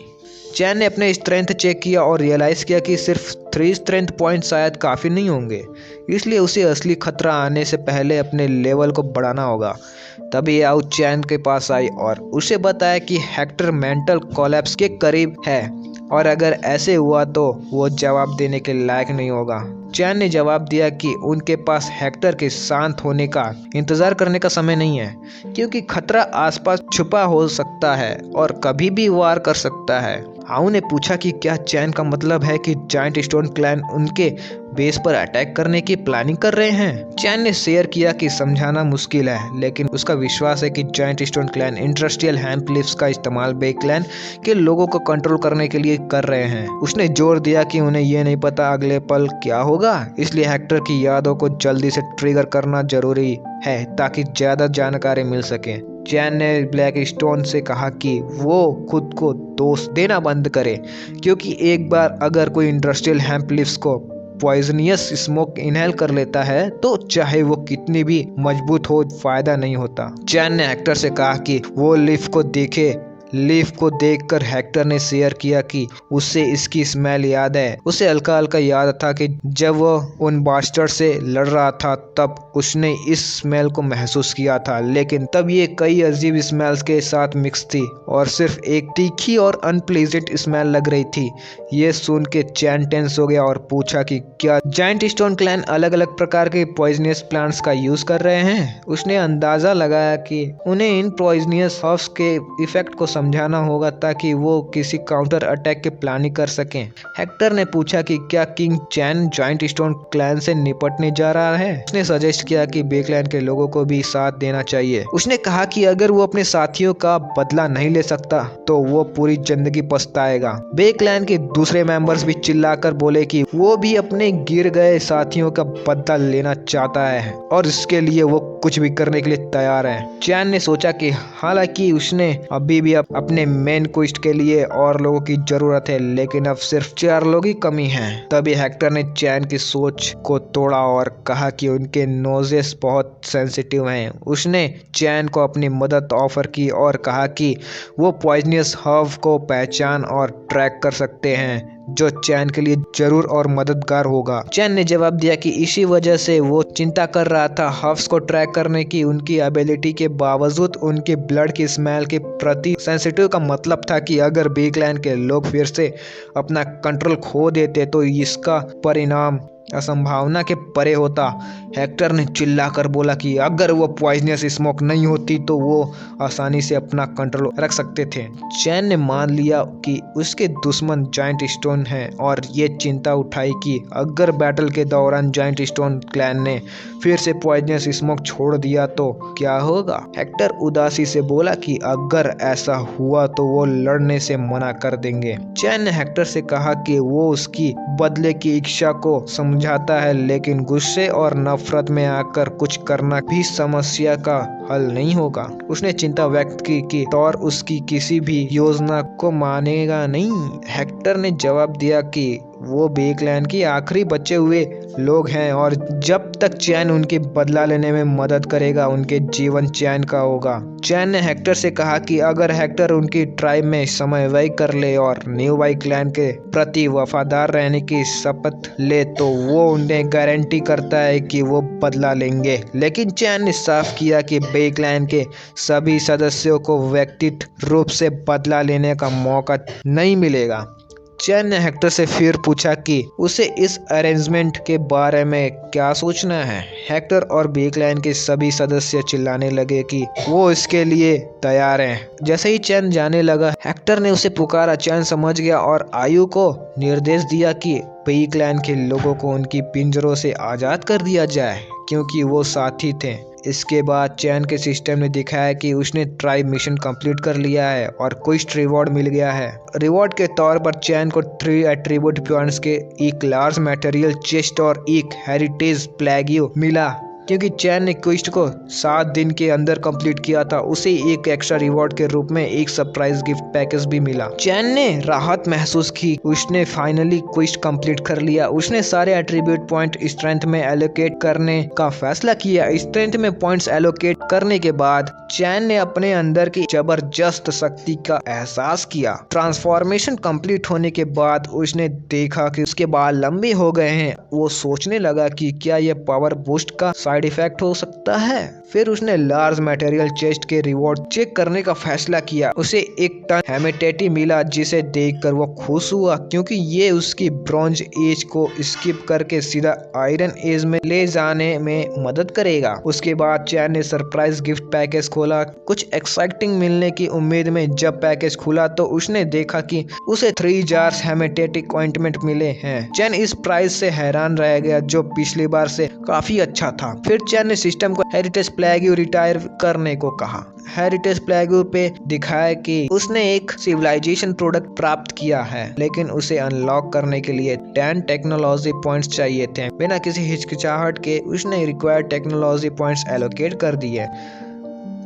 C: चैन ने अपने स्ट्रेंथ चेक किया और रियलाइज किया कि सिर्फ 3 स्ट्रेंथ पॉइंट शायद काफ़ी नहीं होंगे, इसलिए उसे असली खतरा आने से पहले अपने लेवल को बढ़ाना होगा। तभी आउ चैन के पास आई और उसे बताया कि हेक्टर मेंटल कोलैप्स के करीब है और अगर ऐसे हुआ तो वो जवाब देने के लायक नहीं होगा। चैन ने जवाब दिया कि उनके पास हेक्टर के शांत होने का इंतजार करने का समय नहीं है क्योंकि खतरा आसपास छुपा हो सकता है और कभी भी वार कर सकता है। आउ ने पूछा कि क्या चैन का मतलब है कि जायंट स्टोन क्लैन उनके बेस पर अटैक करने की प्लानिंग कर रहे हैं। चैन ने शेयर किया कि समझाना मुश्किल है लेकिन उसका विश्वास है कि giant stone clan industrial hemp leaves का इस्तेमाल बे क्लैन के लोगों को कंट्रोल करने के लिए कर रहे हैं। उसने जोर दिया कि उन्हें ये नहीं पता अगले पल क्या होगा, इसलिए हेक्टर की यादों को जल्दी से ट्रिगर करना जरूरी है ताकि ज्यादा जानकारी मिल सके। चैन ने ब्लैक स्टोन से कहा कि वो खुद को दोष देना बंद करे क्योंकि एक बार अगर कोई इंडस्ट्रियल हेम्प लीव्स को पॉइजनियस स्मोक इनहेल कर लेता है तो चाहे वो कितनी भी मजबूत हो फायदा नहीं होता। चैन ने हेक्टर से कहा कि वो लीफ को देखे। लीफ को देखकर हेक्टर ने शेयर किया कि उसे इसकी स्मेल याद है। उसे हल्का हल्का याद था कि जब वो उन बास्टर्ड से लड़ रहा था तब उसने इस स्मेल को महसूस किया था, लेकिन तब ये कई अजीब स्मेल्स के साथ मिक्स थी और सिर्फ एक तीखी और अनप्लीजेंट स्मेल लग रही थी। ये सुन के चैन टेंस हो गया और पूछा कि क्या जायंट स्टोन क्लैन अलग अलग प्रकार के पॉइजनियस प्लांट्स का यूज कर रहे हैं। उसने अंदाजा लगाया कि उन्हें इन पॉइजनियस हर्ब्स के इफेक्ट को समझाना होगा ताकि वो किसी काउंटर अटैक की प्लानिंग कर सकें। हेक्टर ने पूछा कि क्या किंग चैन जॉइंट स्टोन क्लैन से निपटने जा रहा है। उसने सजेस्ट किया कि बे क्लैन के लोगों को भी साथ देना चाहिए। उसने कहा कि अगर वो अपने साथियों का बदला नहीं ले सकता तो वो पूरी जिंदगी पछताएगा। बे क्लैन के दूसरे मेंबर्स भी चिल्लाकर बोले कि वो भी अपने गिर गए साथियों का बदला लेना चाहता है और इसके लिए वो कुछ भी करने के लिए तैयार है। चैन ने सोचा कि हालांकि उसने अभी भी अपने मेन क्वेस्ट के लिए और लोगों की जरूरत है, लेकिन अब सिर्फ 4 लोग ही कमी हैं। तभी हेक्टर ने चैन की सोच को तोड़ा और कहा कि उनके नोजेस बहुत सेंसिटिव हैं। उसने चैन को अपनी मदद ऑफर की और कहा कि वो पॉइजनस हर्ब को पहचान और ट्रैक कर सकते हैं, जो चैन के लिए जरूर और मददगार होगा। चैन ने जवाब दिया कि इसी वजह से वो चिंता कर रहा था। हर्ब्स को ट्रैक करने की उनकी एबिलिटी के बावजूद उनके ब्लड की स्मेल के प्रति सेंसिटिव का मतलब था कि अगर बे क्लैन के लोग फिर से अपना कंट्रोल खो देते तो इसका परिणाम असंभावना के परे होता। हेक्टर ने चिल्लाकर बोला कि अगर वो पॉइजनस स्मोक नहीं होती तो वो आसानी से अपना कंट्रोल रख सकते थे। चैन ने मान लिया कि उसके दुश्मन जायंट स्टोन हैं और ये चिंता उठाई कि अगर बैटल के दौरान जायंट स्टोन क्लैन ने फिर से पॉइजनस स्मोक छोड़ दिया तो क्या होगा। हेक्टर उदासी से बोला कि अगर ऐसा हुआ तो वो लड़ने से मना कर देंगे। चैन ने हेक्टर से कहा कि वो उसकी बदले की इच्छा को समझाता है, लेकिन गुस्से और नफरत में आकर कुछ करना भी समस्या का हल नहीं होगा। उसने चिंता व्यक्त की कि तौर उसकी किसी भी योजना को मानेगा नहीं। हेक्टर ने जवाब दिया कि वो बे क्लैन की आखिरी बचे हुए लोग हैं और जब तक चैन उनकी बदला लेने में मदद करेगा उनके जीवन चैन का होगा। चैन ने हेक्टर से कहा कि अगर हेक्टर उनकी ट्राइब में समय व्यय कर ले और न्यू वाई क्लैन के प्रति वफादार रहने की शपथ ले तो वो उन्हें गारंटी करता है कि वो बदला लेंगे। लेकिन चैन ने साफ किया कि बे क्लैन के सभी सदस्यों को व्यक्तिगत रूप से बदला लेने का मौका नहीं मिलेगा। चैन ने हेक्टर से फिर पूछा कि उसे इस अरेंजमेंट के बारे में क्या सोचना है। हेक्टर और बे क्लैन के सभी सदस्य चिल्लाने लगे कि वो इसके लिए तैयार हैं। जैसे ही चैन जाने लगा, हेक्टर ने उसे पुकारा। चैन समझ गया और आयु को निर्देश दिया कि बे क्लैन के लोगों को उनकी पिंजरों से आज़ाद कर दिया जाए, क्योंकि वो साथी थे। इसके बाद चैन के सिस्टम ने दिखाया कि उसने ट्राइब मिशन कंप्लीट कर लिया है और कुछ रिवॉर्ड मिल गया है। रिवॉर्ड के तौर पर चैन को 3 एट्रीब्यूट पॉइंट्स के एक लार्ज मटेरियल चेस्ट और एक हेरिटेज प्लेगियो मिला। क्योंकि चैन ने क्वेस्ट को 7 दिन के अंदर कंप्लीट किया था, उसे एक एक्स्ट्रा रिवॉर्ड के रूप में एक सरप्राइज गिफ्ट पैकेज भी मिला। चैन ने राहत महसूस की। उसने फाइनली क्वेस्ट कंप्लीट कर लिया। उसने सारे एट्रीब्यूट पॉइंट स्ट्रेंथ में एलोकेट करने का फैसला किया। स्ट्रेंथ में पॉइंट्स एलोकेट करने के बाद चैन ने अपने अंदर की जबरदस्त शक्ति का एहसास किया। ट्रांसफॉर्मेशन कंप्लीट होने के बाद उसने देखा कि उसके बाल लंबे हो गए हैं। वो सोचने लगा कि क्या यह पावर बूस्ट का साइड इफेक्ट हो सकता है। फिर उसने लार्ज मटेरियल चेस्ट के रिवॉर्ड चेक करने का फैसला किया। उसे 1 टन हेमेटेटी मिला, जिसे देखकर वो खुश हुआ क्योंकि ये उसकी ब्रॉन्ज एज को स्किप करके सीधा आयरन एज में ले जाने में मदद करेगा। उसके बाद चैन ने सरप्राइज गिफ्ट पैकेज खोला, कुछ एक्साइटिंग मिलने की उम्मीद में। जब पैकेज खुला तो उसने देखा कि उसे 3 जार्स हेमेटेटिक ऑइंटमेंट मिले हैं। चैन इस प्राइस से हैरान रह गया, जो पिछली बार से काफी अच्छा था। फिर चैन ने सिस्टम को हेरिटेज प्लेगियो रिटायर करने को कहा। हेरिटेज प्लेगियो पे दिखाया कि उसने एक सिविलाइजेशन प्रोडक्ट प्राप्त किया है, लेकिन उसे अनलॉक करने के लिए 10 टेक्नोलॉजी पॉइंट्स चाहिए थे। बिना किसी हिचकिचाहट के उसने रिक्वायर्ड टेक्नोलॉजी पॉइंट्स एलोकेट कर दिए।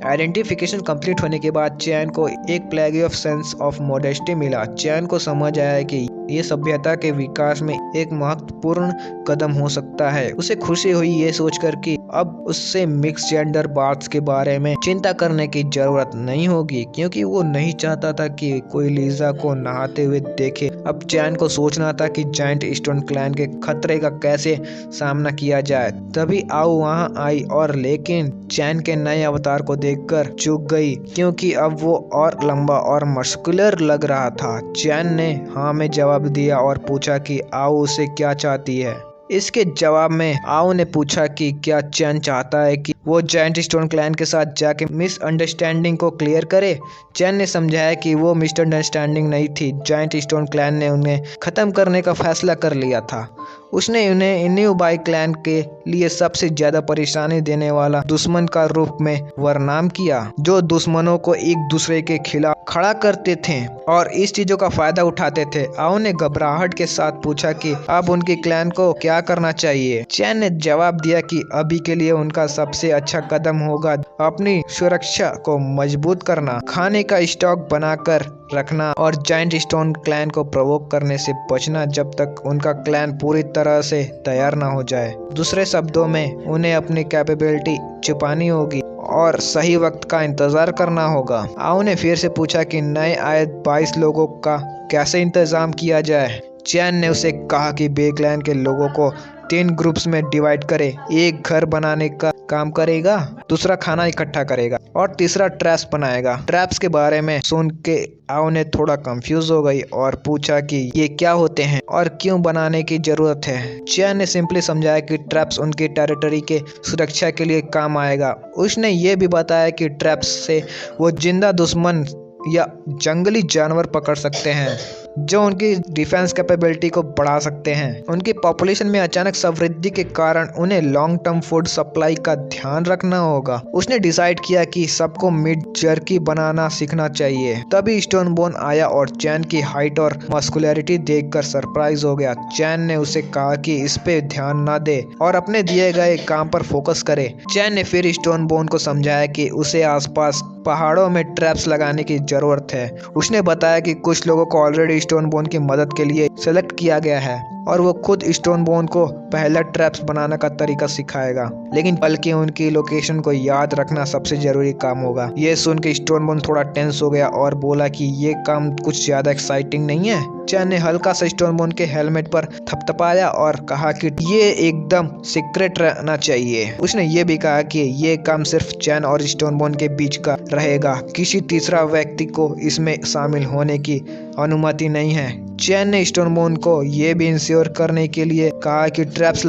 C: आइडेंटिफिकेशन कंप्लीट होने के बाद चैन को एक प्लेगी ऑफ सेंस ऑफ मॉडेस्टी मिला। चैन को समझ आया कि ये सभ्यता के विकास में एक महत्वपूर्ण कदम हो सकता है। उसे खुशी हुई ये सोचकर कि अब उससे मिक्स जेंडर बार्थ्स के बारे में चिंता करने की जरूरत नहीं होगी, क्योंकि वो नहीं चाहता था कि कोई लीजा को नहाते हुए देखे। अब चैन को सोचना था कि जायंट स्टोन क्लैन के खतरे का कैसे सामना किया जाए। तभी आओ वहां आई और लेकिन चैन के नए अवतार को देखकर चूक गई, क्योंकि अब वो और लंबा और मस्कुलर लग रहा था। चैन ने हाँ में जवाब दिया और पूछा कि आओ उसे क्या चाहती है। इसके जवाब में आओ ने पूछा कि क्या चैन चाहता है कि वो जायंट स्टोन क्लैन के साथ जाके मिसअंडरस्टैंडिंग को क्लियर करे। चैन ने समझाया कि वो मिसअंडरस्टैंडिंग नहीं थी, जायंट स्टोन क्लैन ने उन्हें खत्म करने का फैसला कर लिया था। उसने उन्हें न्यू बाई क्लैन के लिए सबसे ज्यादा परेशानी देने वाला दुश्मन का रूप में वर्णन किया, जो दुश्मनों को एक दूसरे के खिलाफ खड़ा करते थे और इस चीजों का फायदा उठाते थे। आओ ने घबराहट के साथ पूछा कि अब उनके क्लैन को क्या करना चाहिए। चैन ने जवाब दिया कि अभी के लिए उनका सबसे अच्छा कदम होगा अपनी सुरक्षा को मजबूत करना, खाने का स्टॉक बनाकर रखना और जायंट स्टोन क्लैन को प्रोवोक करने से बचना जब तक उनका क्लैन पूरी तरह से तैयार ना हो जाए। दूसरे शब्दों में उन्हें अपनी कैपेबिलिटी छुपानी होगी और सही वक्त का इंतजार करना होगा। आओ ने फिर से पूछा कि नए आए 22 लोगों का कैसे इंतजाम किया जाए। चैन ने उसे कहा कि बे क्लैन के लोगों को 3 ग्रुप्स में डिवाइड करे, एक घर बनाने का काम करेगा, दूसरा खाना इकट्ठा करेगा और तीसरा ट्रैप्स बनाएगा। ट्रैप्स के बारे में सुन के आओ ने थोड़ा कंफ्यूज हो गई और पूछा कि ये क्या होते हैं और क्यों बनाने की जरूरत है। चैन ने सिंपली समझाया कि ट्रैप्स उनकी टेरिटरी के सुरक्षा के लिए काम आएगा। उसने ये भी बताया कि ट्रैप्स से वो जिंदा दुश्मन या जंगली जानवर पकड़ सकते हैं जो उनकी डिफेंस कैपेबिलिटी को बढ़ा सकते हैं। उनकी पॉपुलेशन में अचानक समृद्धि के कारण उन्हें लॉन्ग टर्म फूड सप्लाई का ध्यान रखना होगा। उसने डिसाइड किया कि सबको मीट जर्की बनाना सीखना चाहिए। तभी स्टोन बोन आया और चैन की हाइट और मस्कुलरिटी देखकर सरप्राइज हो गया। चैन ने उसे कहा कि इस पे ध्यान न दे और अपने दिए गए काम पर फोकस करे। चैन ने फिर स्टोन बोन को समझाया कि उसे आसपास पहाड़ों में ट्रैप्स लगाने की जरूरत है। उसने बताया कि कुछ लोगों को ऑलरेडी स्टोन बोन की मदद के लिए सेलेक्ट किया गया है और वो खुद स्टोन बोन को पहला ट्रैप्स बनाने का तरीका सिखाएगा, लेकिन बल्कि उनकी लोकेशन को याद रखना सबसे जरूरी काम होगा। ये सुन के स्टोन बोन थोड़ा टेंस हो गया और बोला कि ये काम कुछ ज्यादा एक्साइटिंग नहीं है। चैन ने हल्का सा स्टोन बोन के हेलमेट पर थपथपाया और कहा कि ये एकदम सीक्रेट रहना चाहिए। उसने ये भी कहा कि ये काम सिर्फ चैन और स्टोन बोन के बीच का रहेगा, किसी तीसरा व्यक्ति को इसमें शामिल होने की अनुमति नहीं है। चैन ने स्टोन बोन को ये भी इंश्योर करने के लिए कहा कि ट्रैप्स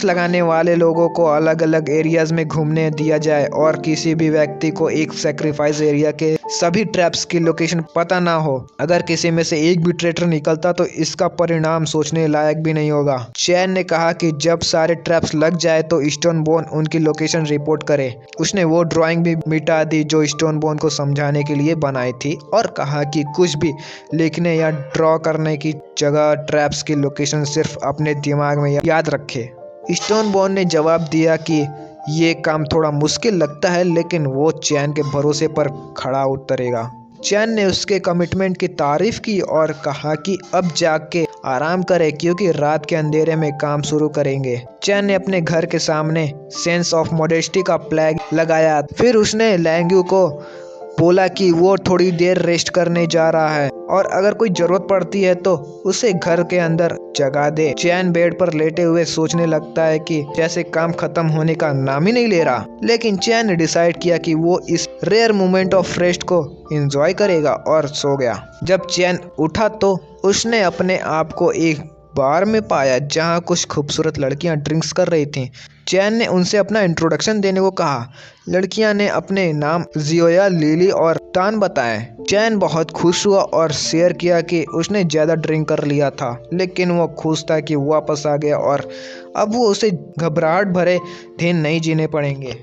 C: लगाने वाले लोगों को अलग अलग एरियाज में घूमने दिया जाए और किसी भी व्यक्ति को एक सैक्रिफाइस एरिया के सभी ट्रैप्स की लोकेशन पता ना हो। अगर किसी में से एक भी ट्रेटर निकलता तो इसका परिणाम सोचने लायक भी नहीं होगा। चैन ने कहा कि जब सारे ट्रैप्स लग जाए तो स्टोन बोन उनकी लोकेशन रिपोर्ट करे। उसने वो ड्राइंग भी मिटा दी जो स्टोन बोन को समझाने के लिए बनाई थी और कहा कि कुछ भी लिखने या ड्रॉ करने की जगह ट्रैप्स की लोकेशन सिर्फ अपने दिमाग में याद रखे। स्टोन बोन ने जवाब दिया कि ये काम थोड़ा मुश्किल लगता है, लेकिन वो चैन के भरोसे पर खड़ा उतरेगा। चैन ने उसके कमिटमेंट की तारीफ की और कहा कि अब जाके आराम करे क्योंकि रात के अंधेरे में काम शुरू करेंगे। चैन ने अपने घर के सामने सेंस ऑफ मॉडेस्टी का फ्लैग लगाया। फिर उसने लैंग्यू को बोला कि वो थोड़ी देर रेस्ट करने जा रहा है और अगर कोई जरूरत पड़ती है तो उसे घर के अंदर जगा दे। चैन बेड पर लेटे हुए सोचने लगता है कि जैसे काम खत्म होने का नाम ही नहीं ले रहा, लेकिन चैन ने डिसाइड किया कि वो इस रेयर मोमेंट ऑफ रेस्ट को एंजॉय करेगा और सो गया। जब चैन उठा तो उसने अपने आप को एक बार में पाया जहां कुछ खूबसूरत लड़कियां ड्रिंक्स कर रही थीं। चैन ने उनसे अपना इंट्रोडक्शन देने को कहा। लड़कियां ने अपने नाम जियोया, लिली और टान बताए। चैन बहुत खुश हुआ और शेयर किया कि उसने ज़्यादा ड्रिंक कर लिया था, लेकिन वो खुश था कि वापस आ गया और अब वो उसे घबराहट भरे दिन नहीं जीने पड़ेंगे।